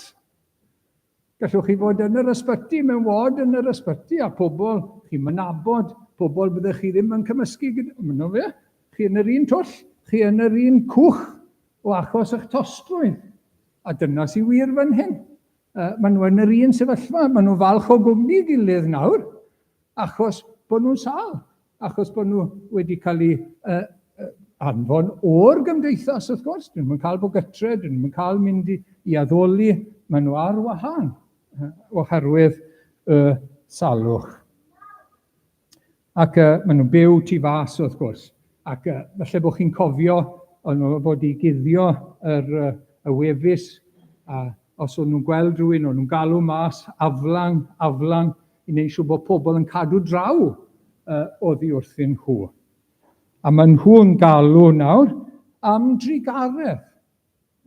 Gallwch chi fod yn yr ysbyty, mewn wod yn yr ysbyty, a pobl chi'n mynabod, pobl byddech chi ddim yn cymysgu gyda. Myno fe, chi yn yr un twll, chi yn yr un cwch, o achos eich tostrwydd. A dyna sy'n wir fan hyn. Maen nhw yn yr un sefyllfa, maen nhw falch o gwmni gilydd nawr, achos bod nhw'n sal, achos bod nhw wedi cael eu anfon o'r gymdeithas, wrth gwrs. Dyn nhw'n cael bod gytre, dyn nhw'n cael mynd i addoli, maen nhw ar wahân, oherwydd y salwch. Ac maen nhw'n byw tu fas, wrth gwrs. Ac falle bod chi'n cofio o'n nhw bod i guddio y wefus, a os o'n nhw'n gweld rhywun, o'n nhw'n galw mas aflang, i wneud siŵr bod pobl yn cadw draw oddi wrthyn nhw. A maen nhw'n galw nawr am drigaredd.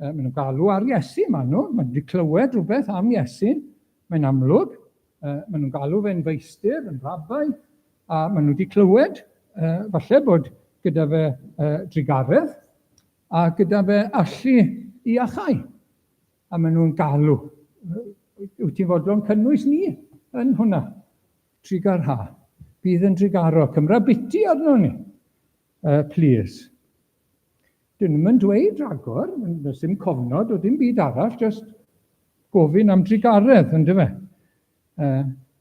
Maen nhw'n galw ar Iesu, maen wedi clywed rhywbeth am Iesu, mae'n amlwg. Maen nhw'n galw fe'n feistr, yn rabbi, a maen nhw wedi clywed, falle bod gyda fe drigaredd, a gyda fe allu i achau. A maen nhw'n galw. Wyt ti'n fodlon cynnwys ni yn hwnna? Trigar ha. Bydd yn drigaro. Cymra biti arno ni. Please. Dyn nhw'n dweud ragor, does dim cofnod o dim byd arall, just gofyn am drigaredd, ynddo fe.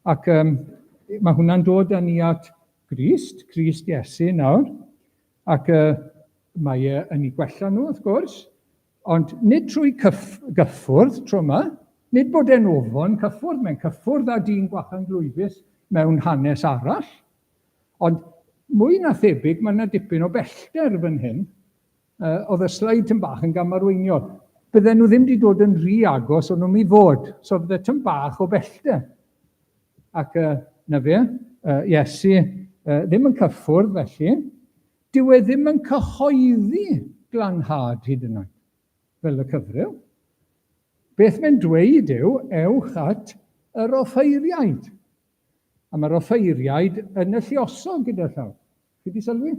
Ac mae hwnna'n dod â ni at Grist Iesu nawr, ac mae yn ei gwella nhw, wrth gwrs, ond nid trwy gyffwrdd tro yma, nid bod e'n ofon cyffwrdd, mae'n cyffwrdd â dyn gwachan glwybus mewn hanes arall, ond mwy na thebyg, mae yna dipyn o bellter fan hyn, oedd y sleid tyn bach yn gamarweiniol. Bydden nhw ddim wedi dod yn rhy agos o'n nhw'n mi fod, so bydde tyn bach o bellter. Ac na fe, Iesu ddim yn cyffwrdd felly, dyw e ddim yn cyhoeddi glanhad hyd yn oed, fel y cyfryw. Beth mae'n dweud yw, ewch at yr offeiriaid. A mae'r offeiriaid yn y lluosog gyda llaw. Chi wedi sylwi?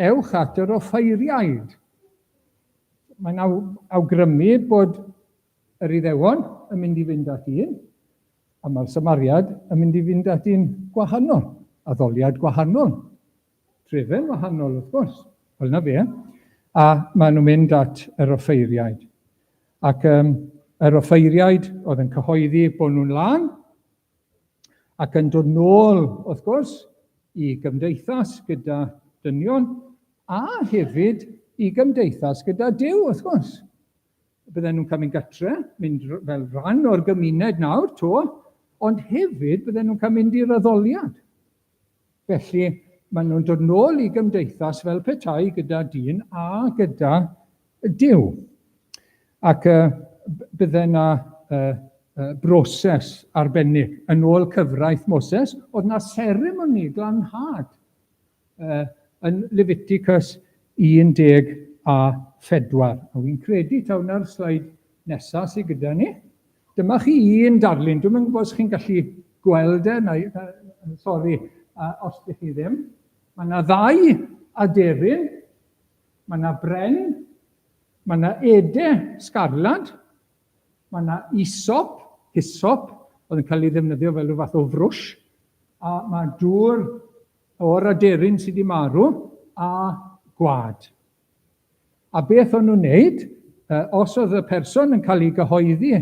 Ewch at yr offeiriaid. Mae'n awgrymu bod yr Iddewon yn mynd i fynd at un, a mae'r Samariad yn mynd i fynd at un gwahanol, addoliad gwahanol. Trefen wahanol, wrth gwrs, fel na fe, a maen nhw'n mynd at yr offeiriaid. Ac yr offeiriaid oedd yn cyhoeddi bod nhw'n lan, ac yn dod nôl, wrth gwrs, i gymdeithas gyda dynion, a hefyd i gymdeithas gyda Duw, wrth gwrs. Bydden nhw'n cael mynd gytre, mynd fel rhan o'r gymuned nawr, ond hefyd bydden nhw'n cael mynd i'r addoliad. Felly, maen nhw'n dod nôl i gymdeithas fel petai gyda dyn a gyda Duw. Ac bydde yna broses arbennig yn ôl cyfraith Moses, oedd yna seremoni glanhad yn Leviticus 14. A wy'n credu taw na'r sleid nesaf sydd gyda ni. Dyma chi un darlun, dwi'n gwybod os chi'n gallu gweld sori, os ydych chi ddim. Mae yna 2 aderyn, mae yna bren, mae yna ede sgarlad, mae yna hyssop, oedd yn cael ei ddefnyddio fel rhyw fath o frwsh, a mae dŵr o'r aderyn sydd wedi marw, a gwad. A beth o'n nhw'n wneud, os oedd y person yn cael ei gyhoeddi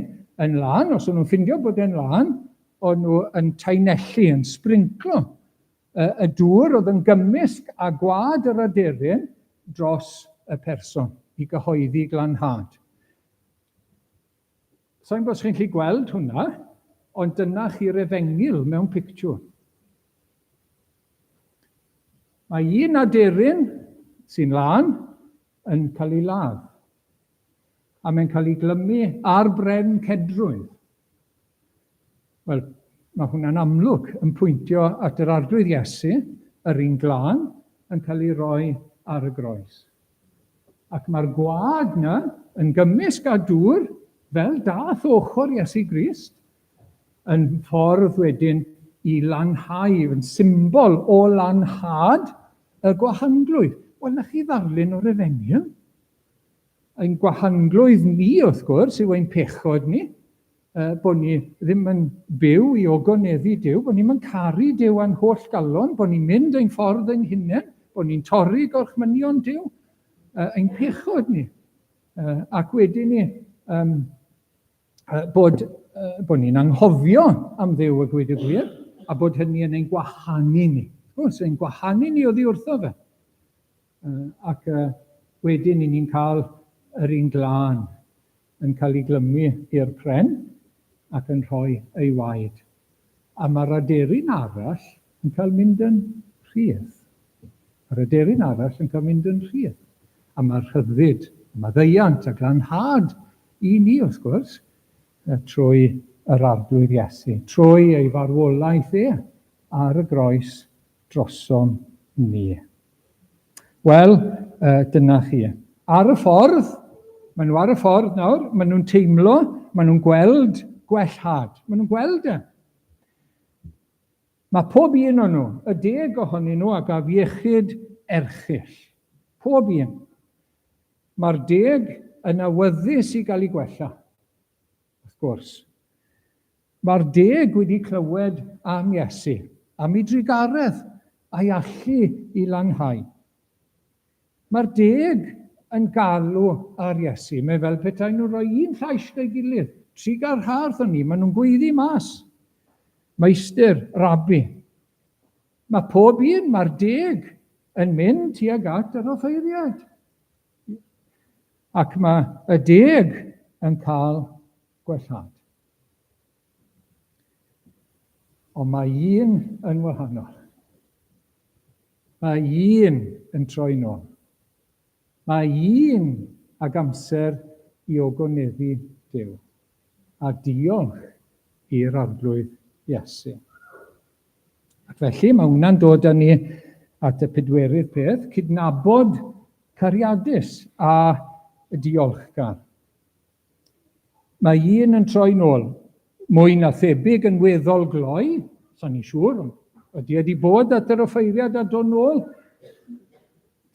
yn lan, os o'n nhw'n ffindio bod e'n lan, o'n nhw yn tainellu, yn sbrinclo y dŵr oedd yn gymysg a gwad yr aderyn dros y person i gyhoeddi glanhad. Sa'n bod chi'n gallu gweld hwnna, ond dyna chi'r efengil mewn pictiwr. Mae un aderyn sy'n lan yn cael ei ladd, a mae'n cael ei glymu ar bren cedrwyn. Wel, mae hwnna'n amlwg yn pwyntio at yr arglwydd Iesu, yr un glân, yn cael ei roi ar y groes. Ac mae'r gwad yna yn gymysg â dŵr, fel dath ochr Iesu Grist, yn ffordd wedyn i lanhau, yn symbol o lanhad y gwahanglwydd. Wel, na chi ddarlun o'r efengil. Ein gwahanglwydd ni, wrth gwrs, yw ein pechod ni, bod ni ddim yn byw i ogoneddu Duw, bod ni'n caru Duw a'n holl galon, bod ni'n mynd ein ffordd ein hunain, bod ni'n torri gorchmynion Duw. Ein pechod ni Ac wedyn ni bod ni'n anghofio am Dduw a gweud y gwir, a bod hynny yn ein gwahanu ni. Wrth ein gwahanu ni oddi wrtho fe. Ac wedyn ni'n cael yr un glân yn cael ei glymu i'r pren ac yn rhoi ei waed. A mae'r aderyn arall yn cael mynd yn rhydd. Mae'r aderyn arall yn cael mynd yn rhydd. A mae'r rhyddid, mae ddeiant a glanhad i ni, wrth gwrs, trwy yr arglwydd Iesu, trwy ei farwolaeth ar y groes drosom ni. Wel, dyna chi. Ar y ffordd, maen nhw ar y ffordd nawr, maen nhw'n teimlo, maen nhw'n gweld gwellhad. Maen nhw'n gweld e. Mae pob un o'n nhw, y 10 ohonyn nhw a gaf iechyd erchyll. Pob un. Mae'r 10 yn awyddus i gael ei gwella. Wrth gwrs. Mae'r 10 wedi clywed am Iesu, am ei drigaredd a'i allu i lanhau. Mae'r 10 yn galw ar Iesu. Mae fel petai nhw roi un llais o'i gilydd. 3 garhardd o'n ni, maen nhw'n gweiddi mas. Meistr, rabbi. Mae pob un, mae'r 10 yn mynd tuag at yr offeiriad. Ac mae y 10 yn cael gwellhad. Ond mae un yn wahanol. Mae un yn troi nôl. Mae un ag amser i ogoneddu Duw. A diolch i'r arglwydd Iesu. Ac felly mae hwnna'n dod â ni at y 4yd peth, cydnabod cariadus a diolchgar. Mae un yn troi nôl, mwy na thebyg yn weddol gloi, sa'n ni'n siŵr, ydy wedi bod at yr offeiriad a dod nôl?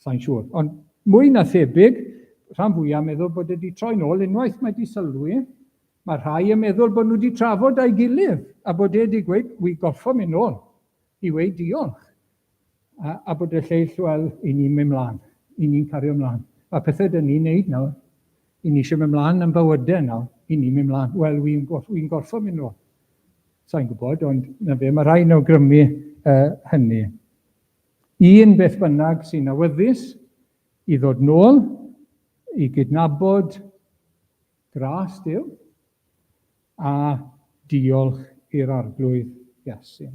Sa'n siŵr, ond mwy na thebyg, rhan fwyaf meddwl bod wedi troi nôl, unwaith mae wedi sylwi, mae rhai yn meddwl bod nhw wedi trafod a'i gilydd, a bod wedi gweud, wi gorffo mynd nôl, i weid diolch. A bod y lleill, wel, i ni'n mynd mlaen, i ni'n cario mlaen. A pethau dyn ni'n neud nawr, i ni eisiau mynd mlaen yn bywydau nawr, i ni'n mynd mlaen. Wel, wi'n gorffo mynd nôl. Sa'n gwybod, ond na fe, mae rhaid awgrymu hynny. Un beth bynnag sy'n awyddus i ddod nôl, i gydnabod gras Duw, a diolch i'r arglwydd Iesu.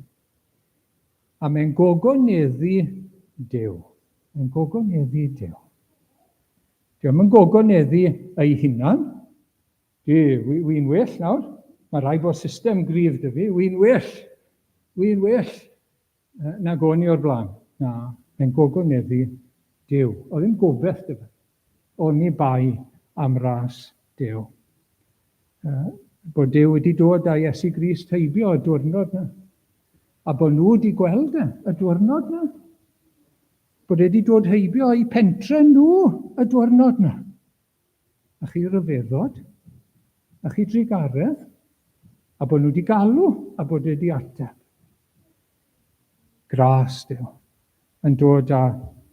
A mae'n gogoneddu Duw. Mae'n gogoneddu Duw. Diolch yn gogoneddu ei hunan. Wy'n well nawr. Mae rhaid bod system gryf dy fi. Wy'n well. Na goni o'r blaen. Na, mae'n gogoneddu Duw. Oedd ddim gobeith dy fi. O'n i bai am ras Duw. Bod Duw wedi dod â Iesu Grist heibio y diwrnod na. A bod nhw wedi gweld y diwrnod na. Bod wedi dod heibio i pentre nhw y diwrnod na. A chi ryfeddod, a chi drigaredd, a bod nhw wedi galw, a bod wedi ateb. Gras Duw yn dod â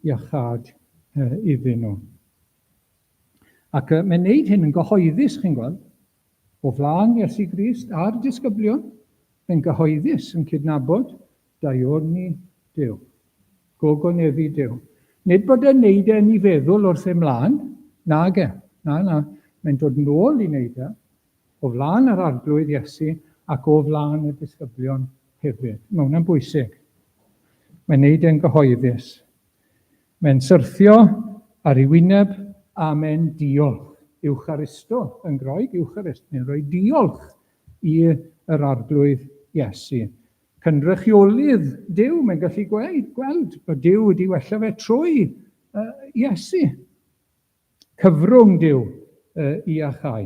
iachad iddyn nhw. Ac mae'n neud hyn yn gyhoeddus, chi'n gweld, o flaen Iesu Grist a'r disgyblion, yn gyhoeddus yn cydnabod daioni Duw. Gogoneddu Duw. Nid bod e'n neud e'n i feddwl wrth ei mlaen, nag e. Na. Mae'n dod nôl i neud e, o flaen yr arglwydd Iesu ac o flaen y disgyblion hefyd. Mae hwnna'n bwysig. Mae'n neud e'n gyhoeddus. Mae'n syrthio ar ei wyneb a mae'n diolch. Eucharisto yn Groeg, Eucharist. Mae'n rhoi diolch i'r arglwydd Iesu. Cynrychiolydd Duw, mae'n gallu gweld bod Duw wedi wella fe trwy Iesu. Cyfrwng Duw i achau.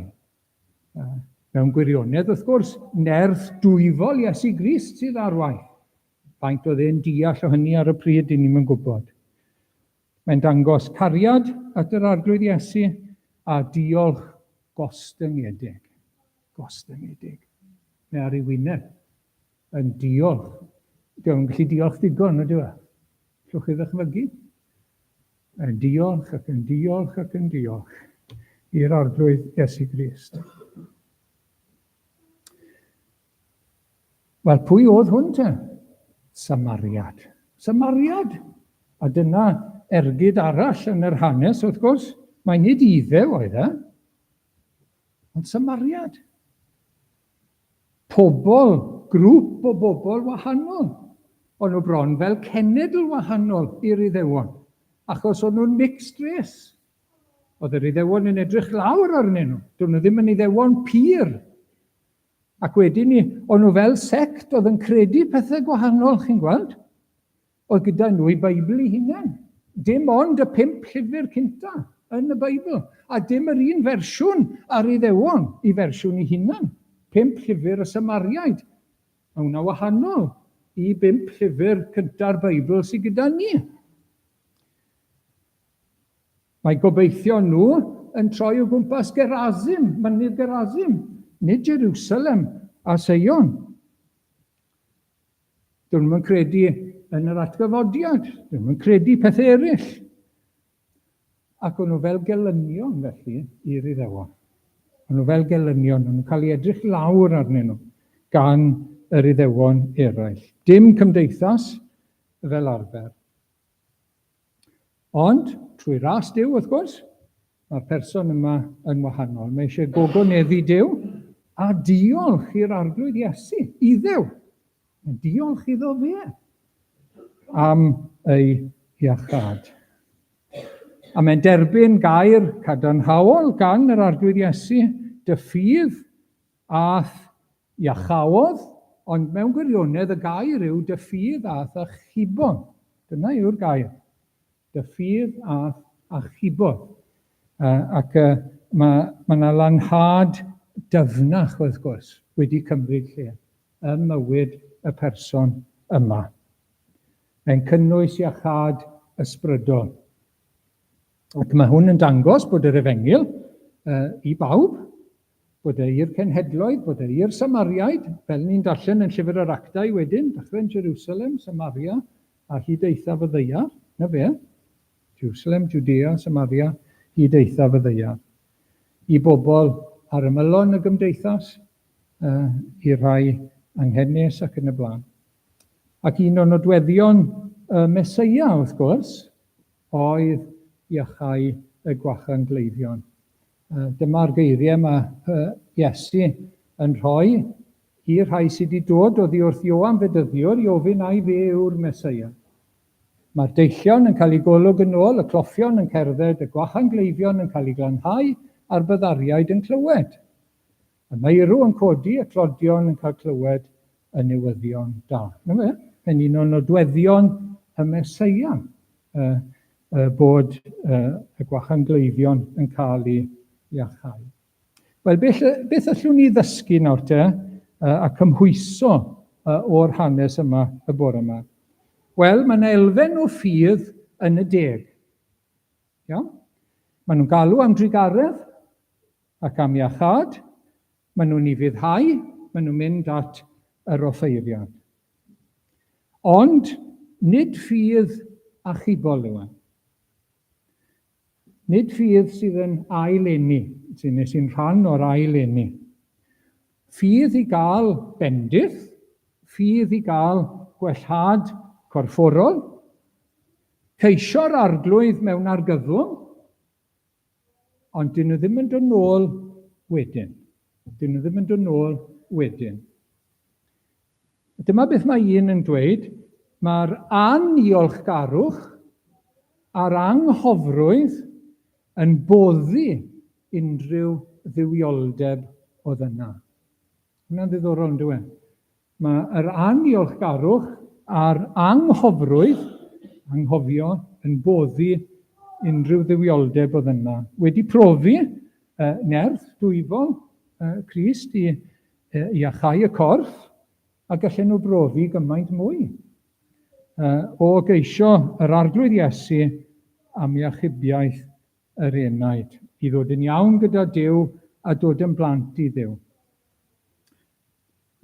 Mewn gwirionedd, wrth gwrs, nerth dwyfol Iesu Grist sydd ar waith. Faint oedd e'n deall o hynny ar y pryd, ni'n yn gwybod. Mae'n dangos cariad at yr arglwydd Iesu a diolch gostyngedig. Gostyngedig. Mae ar ei wyneb yn diolch. Dwi'n gallu diolch ddigon, ydw e? Llwch chi ddychmygu? Yn diolch ac yn diolch ac yn diolch. i'r arglwydd Iesu Grist. Wel, pwy oedd hwn te? Samariad. Samariad. A dyna ergyd arall yn yr hanes, wrth gwrs. Mae nid iddew oedd e, ond Samariad. Pobl, grŵp o bobl wahanol. O'n nhw bron fel cenedl wahanol i'r Iddewon, achos o'n nhw'n mixed race. Oedd yr Iddewon yn edrych lawr arnyn nhw. Do'n nhw ddim yn Iddewon pur. Ac wedyn ni, o'n nhw fel sect oedd yn credu pethau gwahanol, chi'n gweld? Oedd gyda nhw i Beibl ei hunain. Dim ond y 5 llyfr cynta yn y Beibl. A dim yr un fersiwn ar Iddewon, i fersiwn ei hunain. 5 llyfr y Samariaid. Mae hwnna wahanol i 5 llyfr cynta'r Beibl sydd gyda ni. Mae gobeithio nhw yn troi o gwmpas Gerazim, mynydd Gerazim, nid Jerusalem a Seion. Dyn nhw'n credu yn yr atgyfodiad, dyn nhw'n credu pethau eraill. Ac o'n nhw fel gelynion felly i'r Iddewon. O'n nhw fel gelynion, o'n nhw'n cael ei edrych lawr arnyn nhw gan yr Iddewon eraill. Dim cymdeithas fel arfer. Ond, trwy ras Duw, wrth gwrs, mae'r person yma yn wahanol. Mae eisiau gogoneddu Duw a diolch i'r arglwydd Iesu, iddew. Diolch iddo fe am ei iachad. A mae'n derbyn gair cadarnhaol gan yr arglwydd Iesu, dy ffydd ath iachawodd, ond mewn gwirionedd y gair yw dy ffydd ath a chibon. Dyna yw'r gair. Dy ffydd ath a chibon. Ac mae yna lanhad dyfnach, wrth gwrs, wedi cymryd lle ym mywyd y person yma. Mae'n cynnwys iachad ysbrydol. Ac mae hwn yn dangos bod yr Efengyl i bawb, bod e i'r cenhedloedd, bod e i'r Samariaid, fel ni'n darllen yn llyfr yr Actau wedyn, dechrau'n Jerusalem, Samaria, a hyd eithaf y ddaear, na fe, Jerusalem, Judea, Samaria, hyd eithaf y ddaear. I bobl ar ymylon y gymdeithas, i rai anghenus ac yn y blaen. Ac un o nodweddion Meseia, wrth gwrs, oedd iachau y gwachan gleifion. Dyma'r geiriau mae Iesu yn rhoi i'r rhai sydd wedi dod oddi wrth Ioan Fedyddiwr i ofyn ai fe yw'r Meseia. Mae'r deillion yn cael ei golwg yn ôl, y cloffion yn cerdded, y gwachan gleifion yn cael ei glanhau, a'r byddariaid yn clywed. Y meirw yn codi, y clodion yn cael clywed y newyddion da. Na fe? Yn un o nodweddion y Meseia, bod y gwachan gleifion yn cael ei iachau. Wel, beth allwn ni ddysgu nawr te a cymhwyso o'r hanes yma, y bore yma? Wel, mae'n elfen o ffydd yn y deg. Maen nhw'n galw am drigaredd ac am iachad, maen nhw'n ei fyddhau, maen nhw'n mynd at yr offeiriad. Ond, nid ffydd achubol yw e. Nid ffydd sydd yn aileni, sy'n rhan o'r aileni. Ffydd i gael bendith, ffydd i gael gwellhad corfforol, ceisio'r arglwydd mewn argyfwng, ond dyn nhw ddim yn dod nôl wedyn. Dyn nhw ddim yn dod nôl wedyn. Dyma beth mae un yn dweud, mae'r aniolchgarwch a'r anghofrwydd yn boddi unrhyw ddiwioldeb oedd yna. Hwna'n ddiddorol yn dweud. Mae'r aniolchgarwch a'r anghofrwydd, anghofio, yn boddi unrhyw ddiwioldeb oedd yna. Wedi profi nerth dwyfol Crist i iachau y corff, a gallen nhw brofi gymaint mwy o geisio yr arglwydd Iesu am iachubiaeth yr enaid, i ddod yn iawn gyda Duw a dod yn blant i Dduw.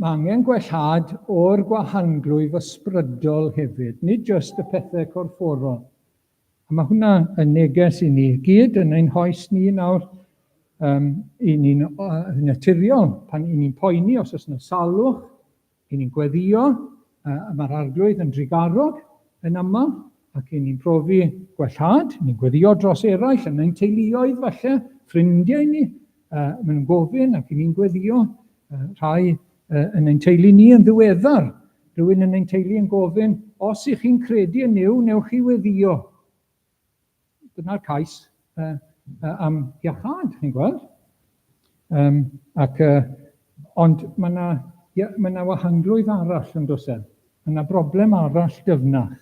Mae angen gwellhad o'r gwahanglwydd ysbrydol hefyd, nid jyst y pethau corfforol. A mae hwnna yn neges i ni, gyd yn ein hoes ni nawr I ni'n naturiol, pan i ni'n poeni os oes yna salwch, i ni'n gweddio, mae'r arglwydd yn drigarog yn aml, ac i ni'n profi gwellhad, ni'n gweddio dros eraill, yn ein teuluoedd falle, ffrindiau ni, maen nhw'n gofyn ac i ni'n gweddio, rhai yn ein teulu ni yn ddiweddar, rhywun yn ein teulu yn gofyn, os ych chi'n credu yn Nuw, newch chi weddio. Dyna'r cais am iachad, chi'n gweld? Ond mae yna wahanglwydd arall yn does e. Mae yna broblem arall dyfnach.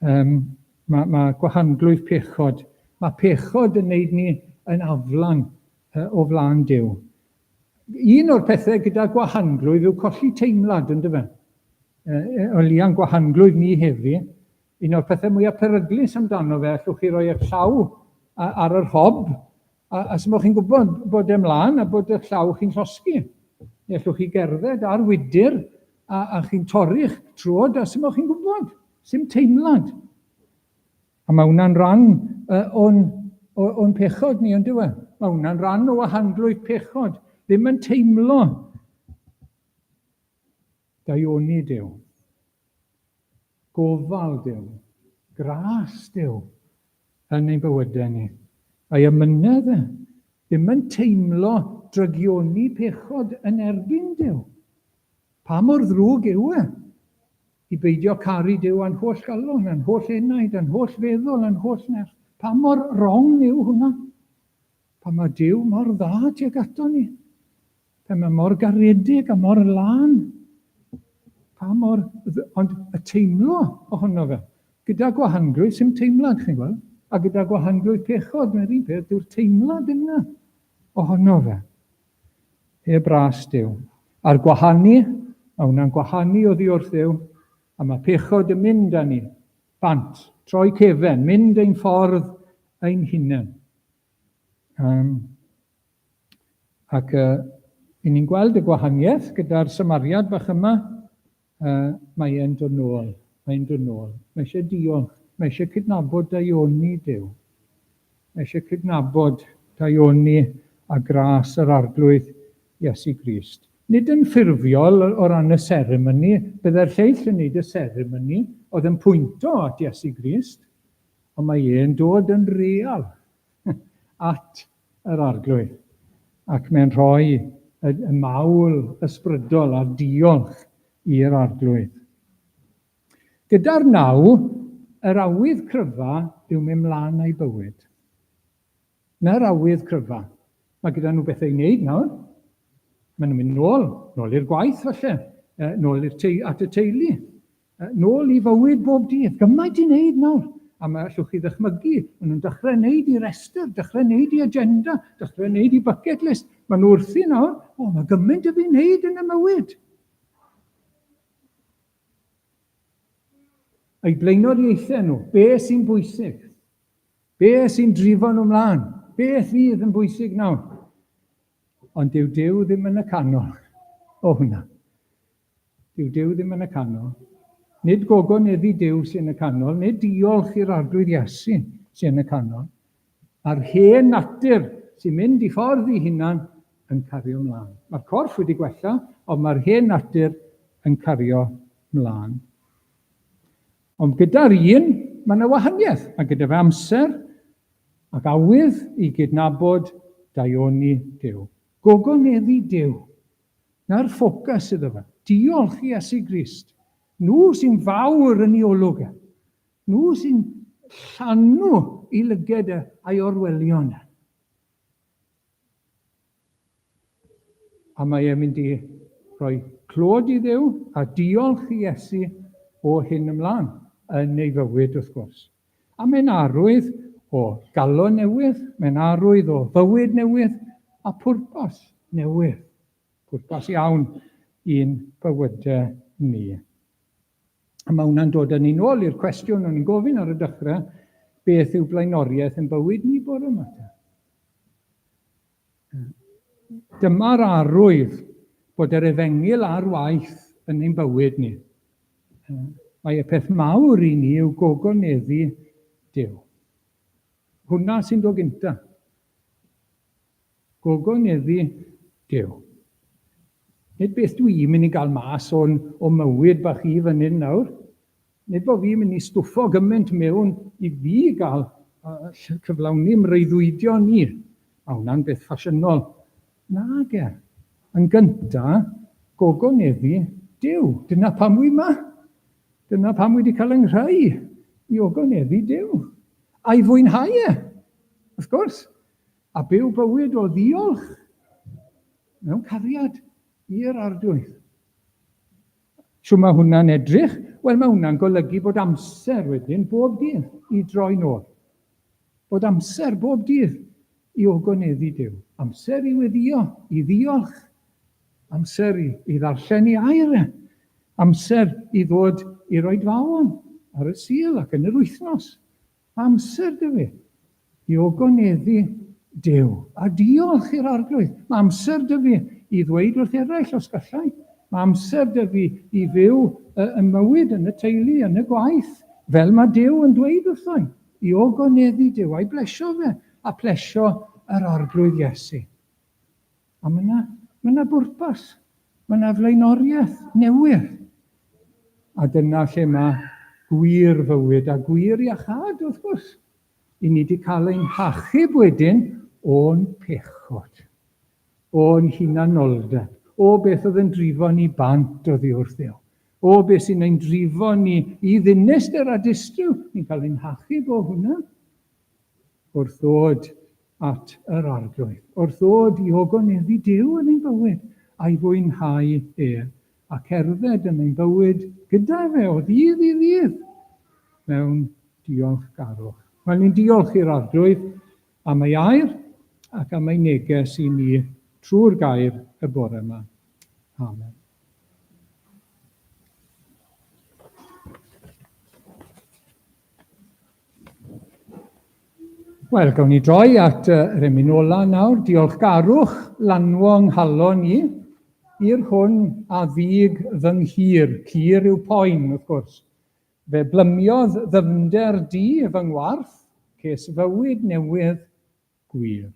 Mae gwahanglwydd pechod. Mae pechod yn neud ni yn aflan o flaen Duw. Un o'r pethau gyda gwahanglwydd yw colli teimlad, yn dyfa. O lian gwahanglwydd ni heddi, un o'r pethau mwyaf peryglus amdano fe, allwch chi roi eich llaw ar yr hob, a symwch chi'n gwybod bod e mlaen a bod eich llaw chi'n llosgi. Neu allwch chi gerdded ar wydyr a chi'n torri'ch trod a symwch chi'n gwybod, sy'n teimlad. A mae hwnna'n ran o'n pechod ni, yn dywe. Mae hwnna'n ran o wahanglwydd pechod. Ddim yn teimlo daioni Duw, gofal Duw, gras Duw yn ein bywydau ni. A'i ymynedd ddim yn teimlo drygioni pechod yn erbyn Duw. Pa mor ddrwg yw e? I beidio caru Duw a'n holl galon, a'n holl enaid, a'n holl feddwl, a'n holl nerth. Pa mor wrong yw hwnna? Pa mae Duw mor dda tuag ato ni? Pa mae mor garedig a mor lan? Ond y teimlo ohono fe, gyda gwahanglwydd sy'n teimlad, chi'n gweld, a gyda gwahanglwydd pechod, mae'r un peth, yw'r teimlad yna ohono fe. Bras Duw. A'r gwahanu, mae hwnna'n gwahanu oddi wrth Duw, a mae pechod yn mynd â ni, bant, troi cefen, mynd ein ffordd ein hunain. Ac i ni'n gweld y gwahaniaeth gyda'r symariad bach yma, mae e'n dod nôl. Mae eisiau diolch. Mae eisiau cydnabod daioni Duw. Mae eisiau cydnabod daioni a gras yr arglwydd Iesu Grist. Nid yn ffurfiol o ran y seremoni, byddai'r lleill yn neud y seremoni, oedd yn pwynto at Iesu Grist, ond mae e'n dod yn real at yr arglwydd. Ac mae'n rhoi y mawl ysbrydol a'r diolch i'r arglwydd. Gyda'r naw, yr awydd cryfa yw mynd mlaen a'i bywyd. Na'r awydd cryfa. Mae gyda nhw bethau i wneud nawr. Maen nhw'n mynd nôl i'r gwaith falle, nôl at y teulu, nôl i fywyd bob dydd. Gymaint i wneud nawr. A mae allwch chi ddychmygu, maen nhw'n dechrau wneud i restr, dechrau wneud i agenda, dechrau wneud i bucket list. Maen nhw wrthi nawr, mae gymaint o fi wneud yn y mywyd. A'i blaenoriaethau nhw, beth sy'n bwysig? Beth sy'n drifo nhw mlaen? Beth fydd yn bwysig nawr? Ond dyw Duw ddim yn y canol o hwnna. Dyw Duw ddim yn y canol. Nid gogoneddi Duw sy'n y canol, nid diolch i'r arglwydd Iesu sy'n y canol. A'r hen natur sy'n mynd i ffordd ei hunan yn cario mlaen. Mae'r corff wedi gwella, ond mae'r hen natur yn cario mlaen. Ond gyda'r un, mae yna wahaniaeth, a gyda fe amser ac awydd i gydnabod daioni Duw. Gogoneddi Duw. Na'r ffocws iddo fe. Diolch i Iesu Grist. Nhw sy'n fawr yn ei olwg. Nhw sy'n llanw i lyged a'i orwelion. A mae e'n mynd i rhoi clod i Dduw a diolch i Iesu o hyn ymlaen yn ei fywyd wrth gwrs. A mae'n arwydd o galon newydd, mae'n arwydd o fywyd newydd a pwrpas newydd. Pwrpas iawn i'n bywydau ni. A mae hwnna'n dod â ni nôl i'r cwestiwn o'n i'n gofyn ar y dechrau, beth yw blaenoriaeth yn bywyd ni bore yma? Dyma'r arwydd bod yr efengil a'r waith yn ein bywyd ni. Mae y peth mawr i ni yw gogoneddi Duw. Hwna sy'n dod gynta. gogoneddu Duw. Nid beth dwi'n mynd i gael mas o mywyd bach i fan hyn nawr. Nid bod fi'n mynd i stwffo gymaint mewn i fi gael cyflawni mreiddwydio ni. A hwnna'n beth ffasiynol. Nag e. Yn gyntaf, gogoneddu Duw. Dyna pam wi yma. Dyna pam wedi cael yng nghreu i ogoneddu Duw. A'i fwynhau e, wrth gwrs. A byw bywyd o ddiolch mewn cariad i'r arglwydd. Shw mae hwnna'n edrych? Wel, mae hwnna'n golygu bod amser wedyn bob dydd i droi nôl. Bod amser bob dydd i ogoneddu Duw. Amser i weddio, i ddiolch. Amser i ddarllen i air. Amser i ddod i roed fawon ar y Sul ac yn yr wythnos. Amser dy fi i ogoneddu Duw a diolch i'r arglwydd. Mae amser dy fi i ddweud wrth eraill os gallai. Mae amser dy fi i fyw y mywyd yn y teulu, yn y gwaith, fel mae Duw yn dweud wrtho i ogoneddu Duw a'i blesio fe a plesio yr arglwydd Iesu. A mae yna bwrpas, mae yna flaenoriaeth newydd. A dyna lle mae gwir fywyd a gwir iachad, wrth gwrs. I ni wedi cael ein hachub wedyn o'n pechod, o'n hunanoldeb, o beth oedd yn drifo ni bant oddi wrth Dduw, o beth sy'n ein drifo ni i ddinistyr a distriw. Ni'n cael ein hachub o hwnna wrth ddod at yr arglwydd, wrth ddod i ogoneddu Duw yn ein bywyd a'i fwynhau a cerdded yn ein bywyd gyda fe o ddydd i ddydd mewn diolchgarwch. Wel, ni'n diolch i'r arglwydd am ei air ac am ei neges i ni trwy'r gair y bore yma. Amen. Wel, gawn ni droi at yr emyn ola nawr, diolchgarwch lanwong halon ni, i'r hwn a ddig fy nghir, cir yw poen, wrth gwrs. Fe blymiodd ddyfnder di fy ngwarth, ces fywyd newydd gwir.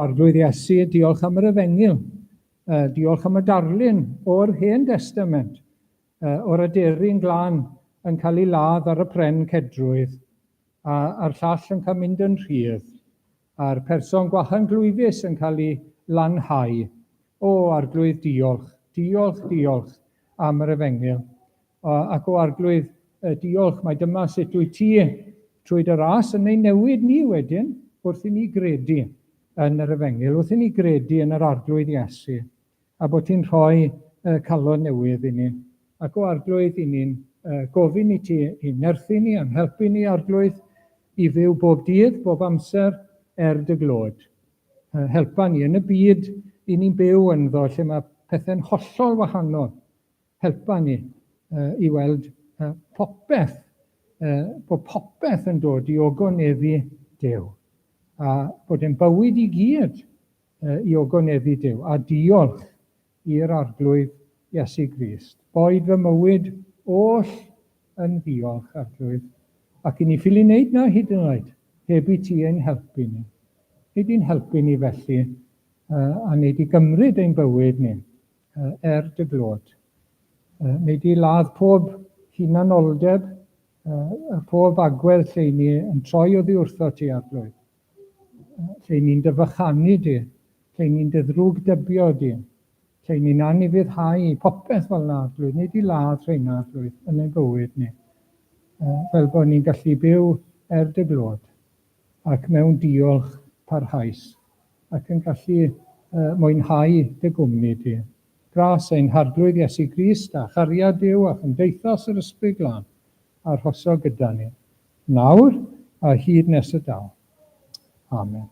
Arglwydd Iesu, diolch am yr efengil. Diolch am y darlun o'r Hen Testament, o'r aderyn glân yn cael ei ladd ar y pren Cedrwydd, a'r llall yn cael mynd yn rhydd, a'r person gwahan glwyfus yn cael ei lanhau. O, Arglwydd, diolch, diolch, diolch am yr efengil. Ac o Arglwydd, diolch, mae dyma sut wyt ti trwy dy ras yn ei newid ni wedyn, wrth i ni gredu yn yr efengil, wrth i ni gredu yn yr Arglwydd Iesu, a bod ti'n rhoi calon newydd i ni. Ac o Arglwydd, i ni'n gofyn i ti i nerthu ni, a'n helpu ni, Arglwydd, i fyw bob dydd, bob amser, dy glod. Helpa ni yn y byd i ni'n byw ynddo, lle mae pethau'n hollol wahanol. Helpa ni i weld popeth, bod popeth yn dod i ogoneddu Duw. A bod e'n bywyd i gyd i ogoneddu Duw. A diolch i'r Arglwydd Iesu Grist. Boed fy mywyd oll yn ddiolch, Arglwydd. Ac i ni ffili wneud na hyd yn oed, heb i ti ein helpu ni. Hyd i'n helpu ni felly, a wneud i gymryd ein bywyd ni, dy glod. Wneud i ladd pob hunanoldeb, pob agwedd lle ni yn troi oddi wrtho ti, Arglwydd. Lle ni'n dyfychanu di, lle ni'n dyddrwg dybio di, lle ni'n anifuddhau popeth fel na, Arglwydd. Wneud i ladd rheina, Arglwydd, yn ein bywyd ni. Fel bod ni'n gallu byw dy glod, ac mewn diolch parhaus, ac yn gallu mwynhau dy gwmni di. Gras ein Arglwydd Iesu Grist a chariad Duw a chymdeithas yr Ysbryd Glân a'r hoso gyda ni, nawr a hyd nes y daw. Amen.